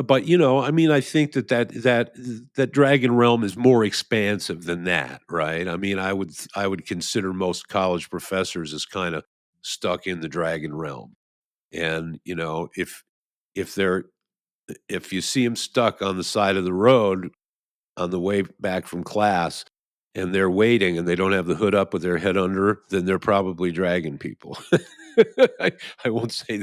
but I mean, I think that dragon realm is more expansive than that, right? I mean, I would consider most college professors as kind of stuck in the dragon realm, and if they're if you see them stuck on the side of the road on the way back from class and they're waiting and they don't have the hood up with their head under, then they're probably dragging people. I, I won't say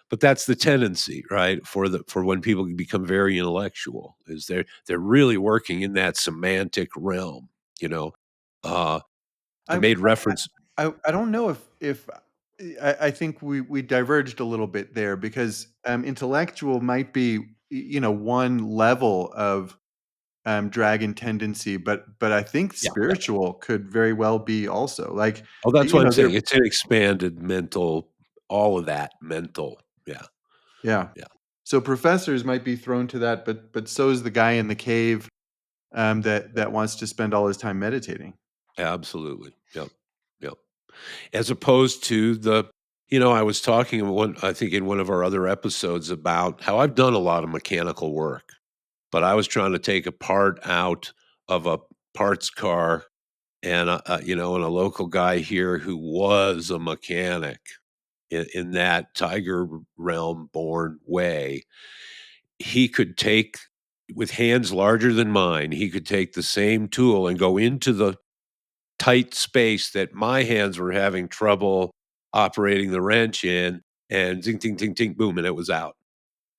but that's the tendency, right? For when people become very intellectual, is they're really working in that semantic realm, you know. Uh, I I made reference. I don't know if I think we diverged a little bit there because intellectual might be one level of dragon tendency, but I think Yeah. spiritual could very well be also like Oh, that's what I'm saying. there. It's an expanded mental, all of that mental. Yeah. Yeah. Yeah. So professors might be thrown to that, but so is the guy in the cave that wants to spend all his time meditating. Absolutely. Yep. Yep. As opposed to I was talking I think in one of our other episodes about how I've done a lot of mechanical work, but I was trying to take a part out of a parts car and a local guy here who was a mechanic in that tiger realm born way. He could take, with hands larger than mine, he could take the same tool and go into the tight space that my hands were having trouble operating the wrench in, and zing, ting, ting, ting, boom, and it was out.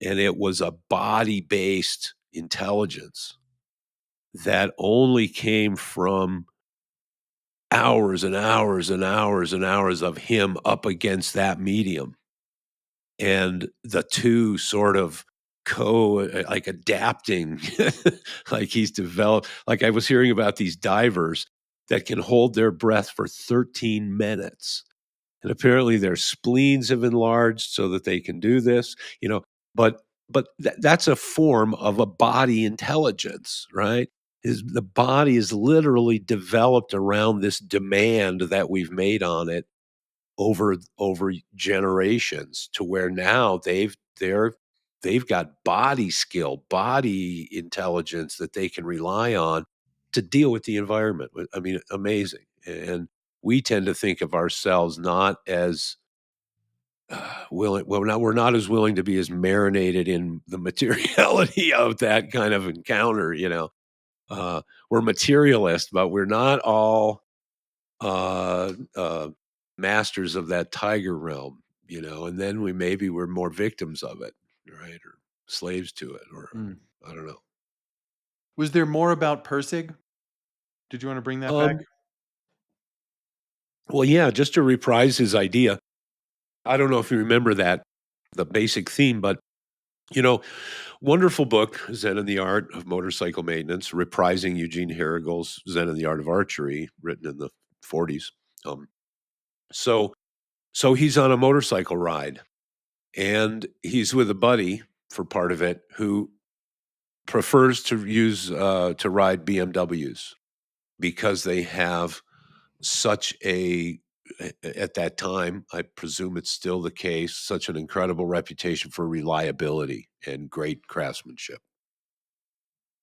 And it was a body-based intelligence that only came from hours and hours and hours and hours of him up against that medium. And the two sort of like adapting, like he's developed. Like I was hearing about these divers that can hold their breath for 13 minutes. And apparently their spleens have enlarged so that they can do this, but that's a form of a body intelligence, right? Is the body is literally developed around this demand that we've made on it over generations, to where now they've got body skill, body intelligence that they can rely on to deal with the environment. I mean, amazing. And we tend to think of ourselves not as willing. Well, we're not as willing to be as marinated in the materiality of that kind of encounter. We're materialist, but we're not all uh, uh, masters of that tiger realm. And then we're more victims of it, right, or slaves to it, or Mm. I don't know. Was there more about Persig? Did you want to bring that back? Um, well, yeah, just to reprise his idea. I don't know if you remember that the basic theme, but you know, wonderful book, Zen and the Art of Motorcycle Maintenance, reprising Eugene Herrigel's Zen and the Art of Archery, written in the 40s. Um, so, so he's on a motorcycle ride, and he's with a buddy for part of it who prefers to ride BMWs because they have such at that time, I presume it's still the case, such an incredible reputation for reliability and great craftsmanship.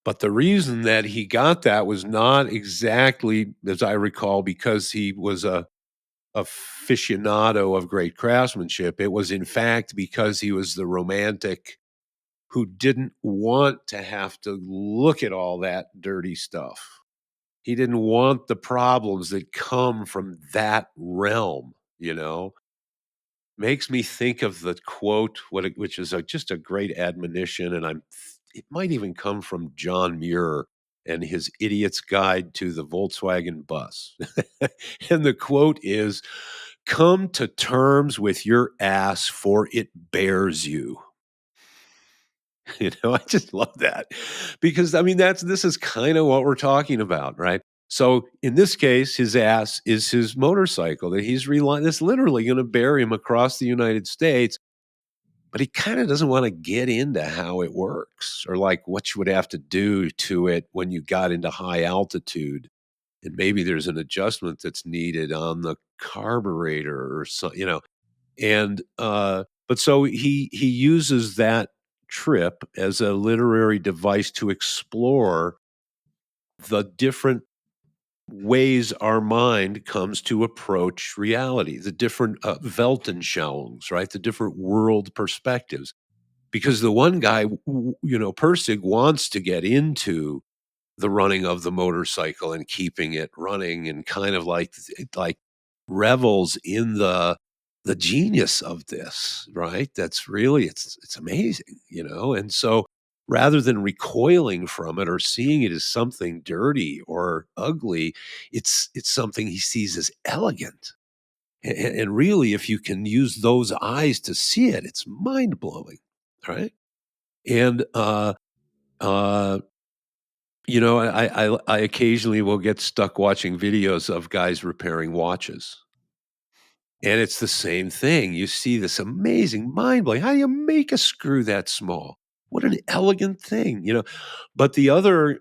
But the reason that he got that was not exactly, as I recall, because he was a aficionado of great craftsmanship. It was in fact because he was the romantic who didn't want to have to look at all that dirty stuff. He didn't want the problems that come from that realm, you know? Makes me think of the quote, which is just a great admonition, and it might even come from John Muir and his Idiot's Guide to the Volkswagen Bus. And the quote is, "Come to terms with your ass, for it bears you." I just love that because I mean this is kind of what we're talking about, right? So in this case, his ass is his motorcycle that he's relying. That's literally going to bear him across the United States, but he kind of doesn't want to get into how it works or like what you would have to do to it when you got into high altitude. And maybe there's an adjustment that's needed on the carburetor or so, and but so he uses that trip as a literary device to explore the different ways our mind comes to approach reality, the different Weltanschauungs, right? The different world perspectives. Because the one guy, Persig wants to get into the running of the motorcycle and keeping it running and kind of like revels in the genius of this, right? That's really it's amazing, And so rather than recoiling from it or seeing it as something dirty or ugly, it's something he sees as elegant. And really, if you can use those eyes to see it, it's mind blowing, right? And uh, I occasionally will get stuck watching videos of guys repairing watches. And it's the same thing. You see this amazing mind blowing. How do you make a screw that small? What an elegant thing, But the other,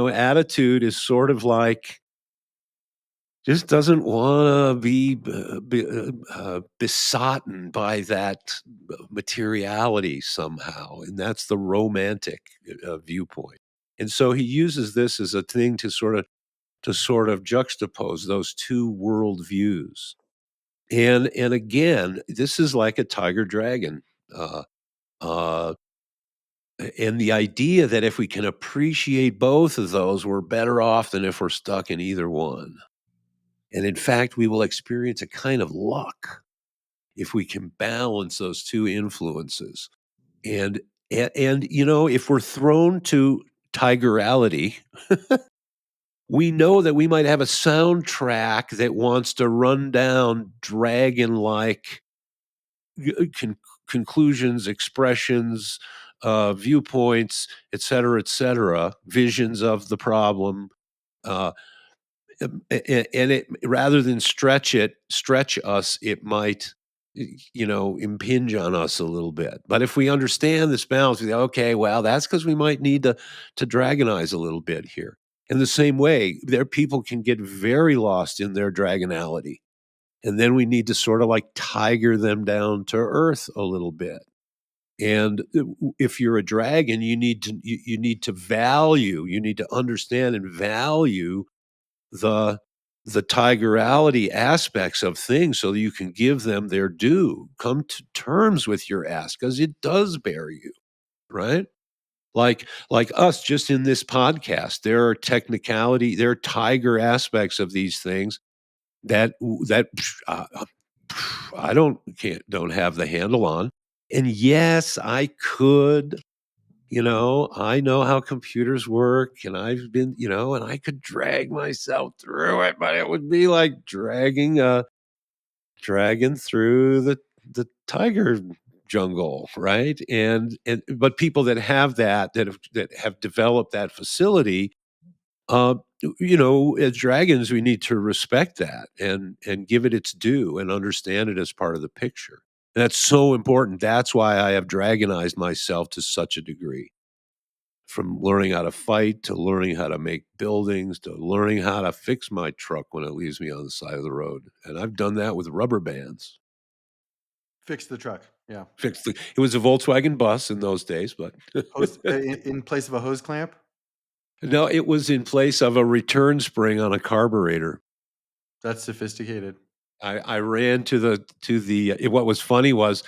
attitude is sort of like just doesn't want to be besotted by that materiality somehow, and that's the romantic viewpoint. And so he uses this as a thing to sort of juxtapose those two world views. And again, this is like a tiger dragon. Uh, uh, and the idea that if we can appreciate both of those, we're better off than if we're stuck in either one. And in fact, we will experience a kind of luck if we can balance those two influences. And if we're thrown to tigerality, we know that we might have a soundtrack that wants to run down dragon-like conclusions, expressions, viewpoints, et cetera, visions of the problem. Uh, and it rather than stretch us, it might impinge on us a little bit. But if we understand this balance, we go, okay, well, that's because we might need to dragonize a little bit here. In the same way, there people can get very lost in their dragonality, and then we need to sort of like tiger them down to earth a little bit. And if you're a dragon, you need to understand and value the the tigerality aspects of things so that you can give them their due. Come to terms with your ask because it does bear you, right? Like us just in this podcast, there are tiger aspects of these things that I don't have the handle on. And yes, I could, I know how computers work and I've been, and I could drag myself through it, but it would be like dragging through the tiger jungle, right? And but people that have developed that facility, uh, as dragons, we need to respect that and give it its due and understand it as part of the picture. That's so important. That's why I have dragonized myself to such a degree. From learning how to fight to learning how to make buildings to learning how to fix my truck when it leaves me on the side of the road. And I've done that with rubber bands. Fix the truck. Yeah. It was a Volkswagen bus in those days, but Hose in place of a hose clamp? no, it was in place of a return spring on a carburetor. That's sophisticated. I ran what was funny was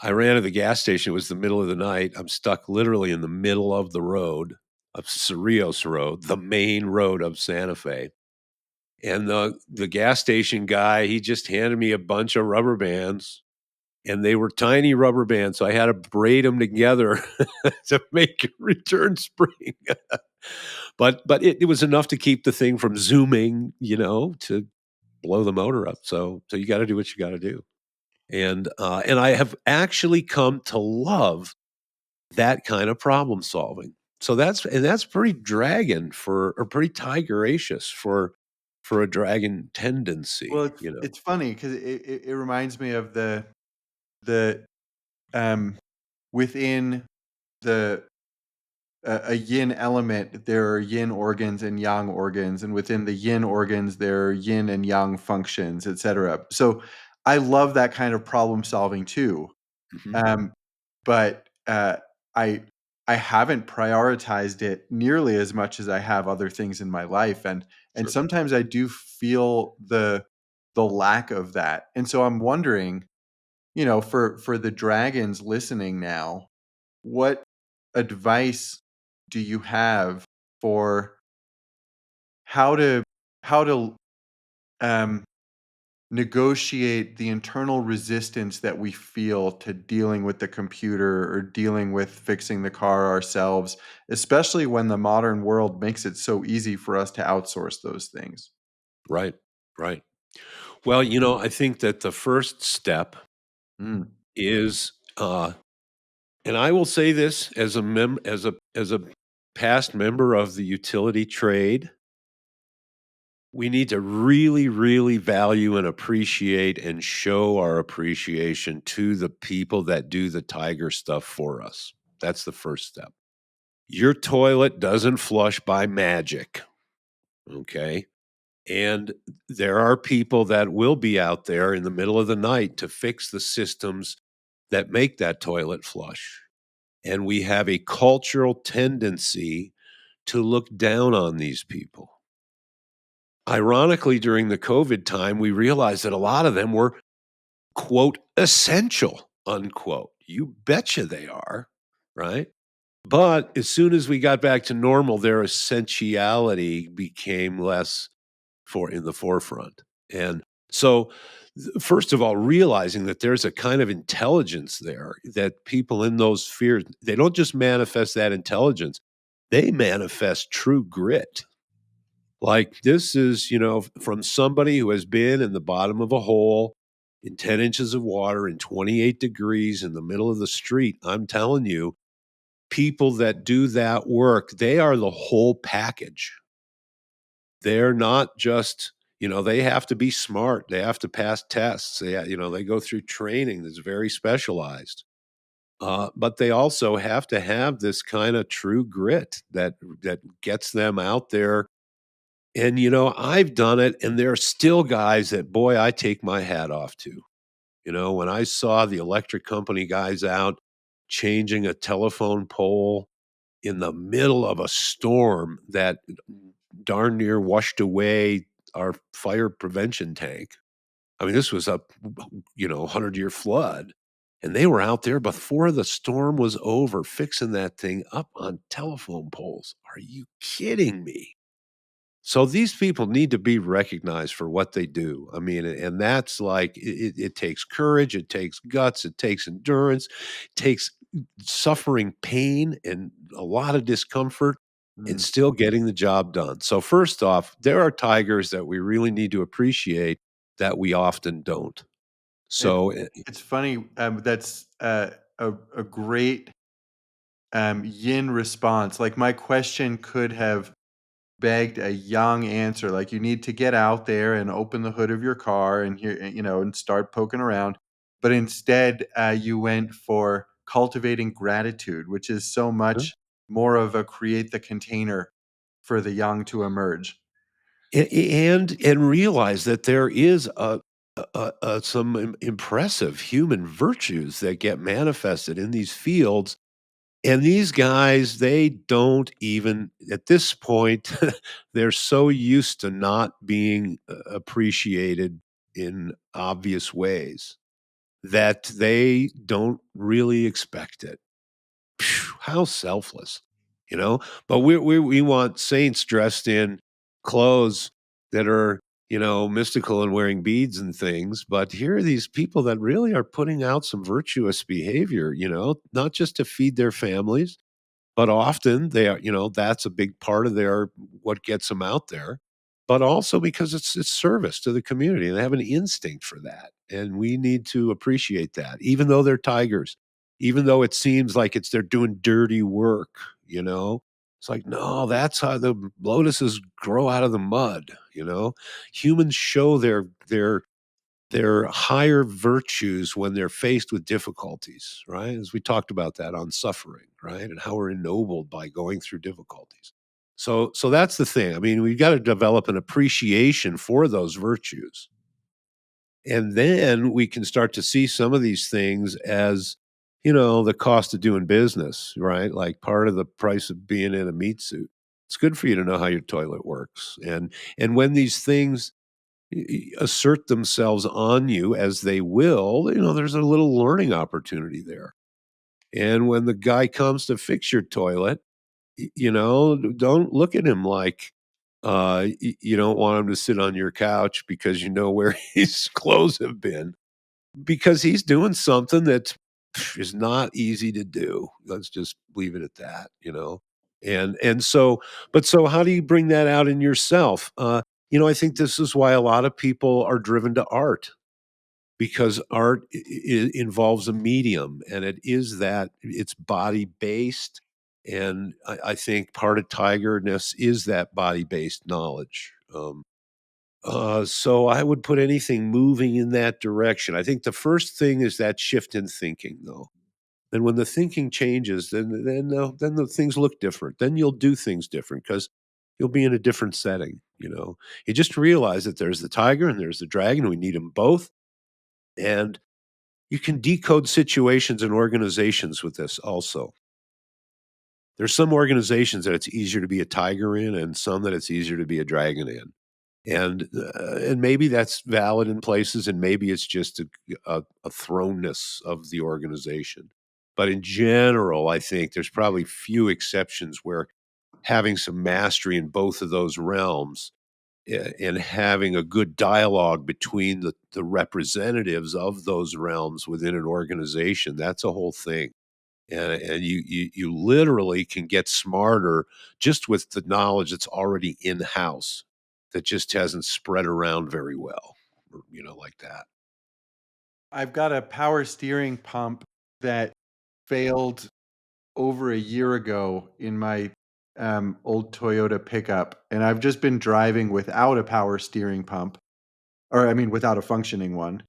I ran to the gas station. It was the middle of the night. I'm stuck literally in the middle of the road of Cerrillos Road, the main road of Santa Fe. And the gas station guy, he just handed me a bunch of rubber bands, and they were tiny rubber bands, so I had to braid them together to make a return spring. But it was enough to keep the thing from zooming, to blow the motor up. So you got to do what you got to do. And I have actually come to love that kind of problem solving. So that's pretty dragon or pretty tigeracious for a dragon Well, tendency, it's funny because it reminds me of the um within the a yin element, there are yin organs and yang organs, and within the yin organs, there are yin and yang functions, etc. So I love that kind of problem solving too. Mhm. Um, but I I haven't prioritized it nearly as much as I have other things in my life, and Sure. sometimes I do feel the lack of that. And so I'm wondering, for the dragons listening now, what advice do you have for how to um, negotiate the internal resistance that we feel to dealing with the computer or dealing with fixing the car ourselves, especially when the modern world makes it so easy for us to outsource those things? Right. Right. Well, I think that the first step Mm, is, and I will say this as a past member of the utility trade, we need to really, really value and appreciate and show our appreciation to the people that do the tiger stuff for us. That's the first step. Your toilet doesn't flush by magic, okay? And there are people that will be out there in the middle of the night to fix the systems that make that toilet flush. And we have a cultural tendency to look down on these people. Ironically, during the COVID time, we realized that a lot of them were, quote, essential, unquote. You betcha they are, right? But as soon as we got back to normal, their essentiality became less for in the forefront. And so, first of all, realizing that there's a kind of intelligence there that people in those spheres, they don't just manifest that intelligence, they manifest true grit. Like this is, from somebody who has been in the bottom of a hole in 10 inches of water in 28 degrees in the middle of the street. I'm telling you, people that do that work, they are the whole package. They're not just, they have to be smart. They have to pass tests. They go through training that's very specialized. But they also have to have this kind of true grit that gets them out there. And I've done it, and there are still guys that, boy, I take my hat off to. When I saw the electric company guys out changing a telephone pole in the middle of a storm that darn near washed away our fire prevention tank. I mean, this was a 100-year flood, and they were out there before the storm was over fixing that thing up on telephone poles. Are you kidding me? So these people need to be recognized for what they do. I mean, and that's like it takes courage, it takes guts, it takes endurance, it takes suffering pain and a lot of discomfort and mm. still getting the job done. So first off, there are tigers that we really need to appreciate that we often don't. It So it's funny, that's a great yin response. Like my question could have begged a yang answer, like you need to get out there and open the hood of your car and here, and start poking around. But instead, you went for cultivating gratitude, which is so much more of a create the container for the yang to emerge. and realize that there is some impressive human virtues that get manifested in these fields. And these guys, they don't even at this point, they're so used to not being appreciated in obvious ways that they don't really expect it. Phew, how selfless, you know? But we want saints dressed in clothes that are, mystical and wearing beads and things. But here are these people that really are putting out some virtuous behavior, not just to feed their families, but often they are, that's a big part of their what gets them out there, but also because it's service to the community. And they have an instinct for that, and we need to appreciate that, even though they're tigers, even though it seems like they're doing dirty work. It's like no, that's how the lotuses grow out of the mud. Humans show their their higher virtues when they're faced with difficulties, right? As we talked about that on suffering, right? And how we're ennobled by going through difficulties. So that's the thing. I mean, we've got to develop an appreciation for those virtues. And then we can start to see some of these things as, the cost of doing business, right? Like part of the price of being in a meat suit. It's good for you to know how your toilet works. And when these things assert themselves on you as they will, there's a little learning opportunity there. And when the guy comes to fix your toilet, don't look at him like you don't want him to sit on your couch because you know where his clothes have been, because he's doing something that is not easy to do. Let's just leave it at that. And so how do you bring that out in yourself? I think this is why a lot of people are driven to art, because art involves a medium, and it's body based. And I think part of tigerness is that body based knowledge. So I would put anything moving in that direction. I think the first thing is that shift in thinking, though. And when the thinking changes, then the things look different. Then you'll do things different because you'll be in a different setting. You just realize that there's the tiger and there's the dragon. We need them both, and you can decode situations and organizations with this. Also, there's some organizations that it's easier to be a tiger in, and some that it's easier to be a dragon in. And maybe that's valid in places, and maybe it's just a thrownness of the organization. But in general, I think there's probably few exceptions where having some mastery in both of those realms, and having a good dialogue between the representatives of those realms within an organization, that's a whole thing. And you literally can get smarter just with the knowledge that's already in house, that just hasn't spread around very well, or, like that. I've got a power steering pump that failed over a year ago in my old Toyota pickup, and I've just been driving without a power steering pump, or I mean, without a functioning one,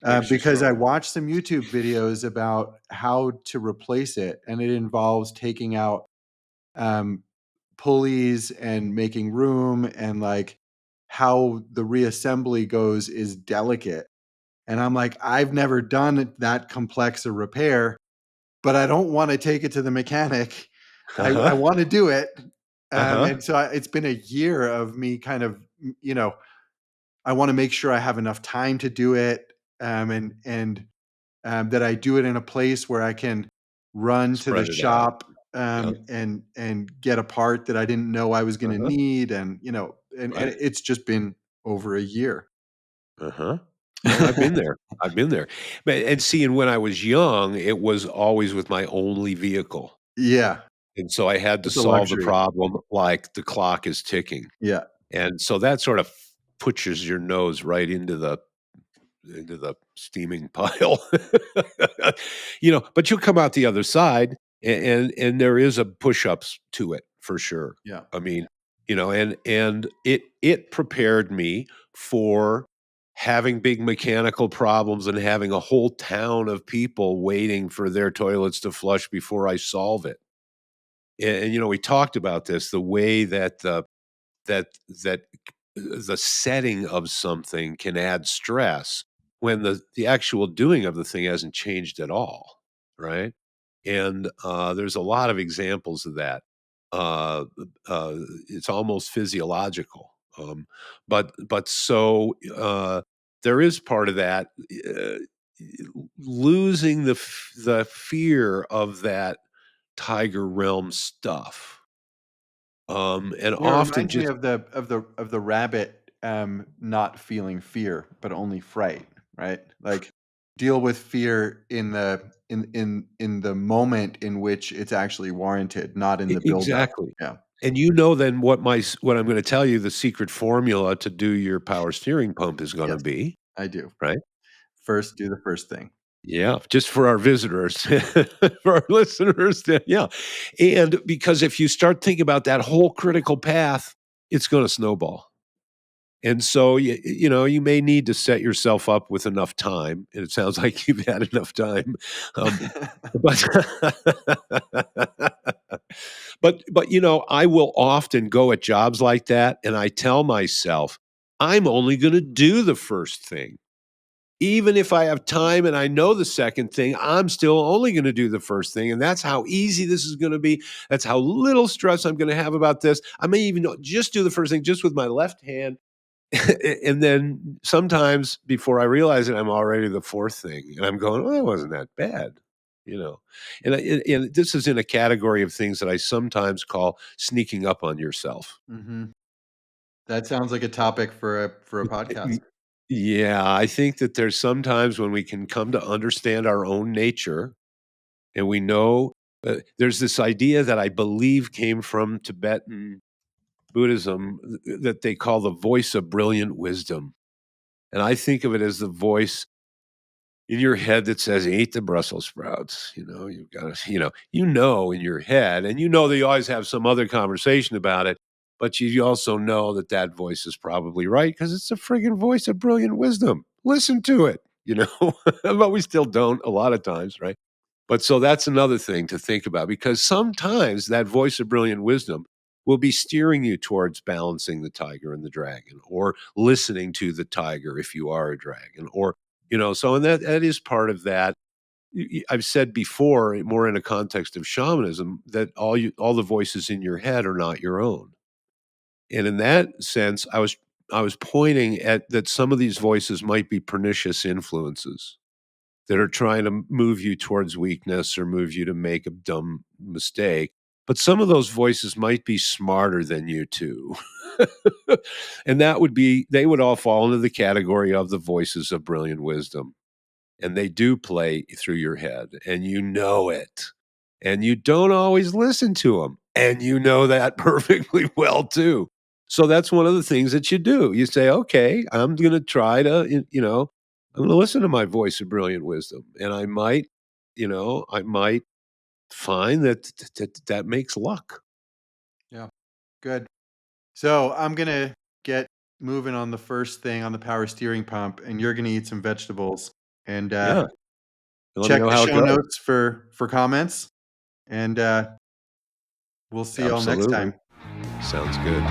Makes you because I stronger. watched some YouTube videos about how to replace it, and it involves taking out um, pulleys and making room, and like how the reassembly goes is delicate. And I'm like, I've never done that complex a repair, but I don't want to take it to the mechanic. I Uh-huh. want to do it. Uh-huh. And so it's been a year of me kind of, you know, I want to make sure I have enough time to do it, and that I do it in a place where I can run to the Spread it out. shop, Yeah. and get a part that I didn't know I was going to Uh-huh. need, and Right. it's just been over a year. Uh-huh. Oh, I've been there. I've been there. But and see, and when I was young, it was always with my only vehicle. Yeah, And so I had to it's a solve the luxury. problem like the clock is ticking. Yeah. And so that sort of pushes your nose right into the steaming pile. But you'll come out the other side, and there is a push-ups to it for sure. Yeah. I mean, and it prepared me for having big mechanical problems and having a whole town of people waiting for their toilets to flush before I solve it. And we talked about this, the way that that the setting of something can add stress when the actual doing of the thing hasn't changed at all, right? And there's a lot of examples of that. Uh, it's almost physiological, but so there is part of that. Uh, Losing the fear of that tiger realm stuff, and Yeah, it often reminds me just of the rabbit, not feeling fear, but only fright, right? Like, deal with fear in the moment in which it's actually warranted, not in the buildup. Exactly. Yeah. And then what I'm gonna tell you, the secret formula to do your power steering pump is gonna Yes, be, I do. right? First, do the first thing. Yeah, just for our visitors, for our listeners, yeah. And because if you start thinking about that whole critical path, it's gonna snowball. And so, you may need to set yourself up with enough time, and it sounds like you've had enough time. Um, but I will often go at jobs like that, and I tell myself, I'm only gonna do the first thing. Even if I have time and I know the second thing, I'm still only gonna do the first thing, and that's how easy this is gonna be. That's how little stress I'm gonna have about this. I may even just do the first thing just with my left hand, and then sometimes before I realize it, I'm already the fourth thing, and I'm going, "Oh, it wasn't that bad," you know? And this is in a category of things that I sometimes call sneaking up on yourself. Mhm. That sounds like a topic for a podcast. Y Yeah, I think that there's sometimes when we can come to understand our own nature, and we know there's this idea that I believe came from Tibetan Buddhism that they call the voice of brilliant wisdom, and I think of it as the voice in your head that says, "Eat the Brussels sprouts." You've got to, in your head, and that you always have some other conversation about it, but you also know that that voice is probably right because it's a friggin' voice of brilliant wisdom. Listen to it, but we still don't a lot of times, right? But so that's another thing to think about because sometimes that voice of brilliant wisdom will be steering you towards balancing the tiger and the dragon or listening to the tiger if you are a dragon or so and that is part of that. I've said before more in a context of shamanism that all the voices in your head are not your own. And in that sense I was pointing at that some of these voices might be pernicious influences that are trying to move you towards weakness or move you to make a dumb mistake. But some of those voices might be smarter than you too. And they would all fall into the category of the voices of brilliant wisdom. And they do play through your head, and you know it. And you don't always listen to them. And you know that perfectly well too. So that's one of the things that you do. You say, okay, I'm going to try to, I'm going to listen to my voice of brilliant wisdom. And I might find that makes luck. Yeah, good. So, I'm gonna get moving on the first thing on the power steering pump, and you're gonna eat some vegetables, and, Yeah. Let me check know the how it show goes. notes for comments, and, we'll see y'all next Absolutely. time. Sounds good.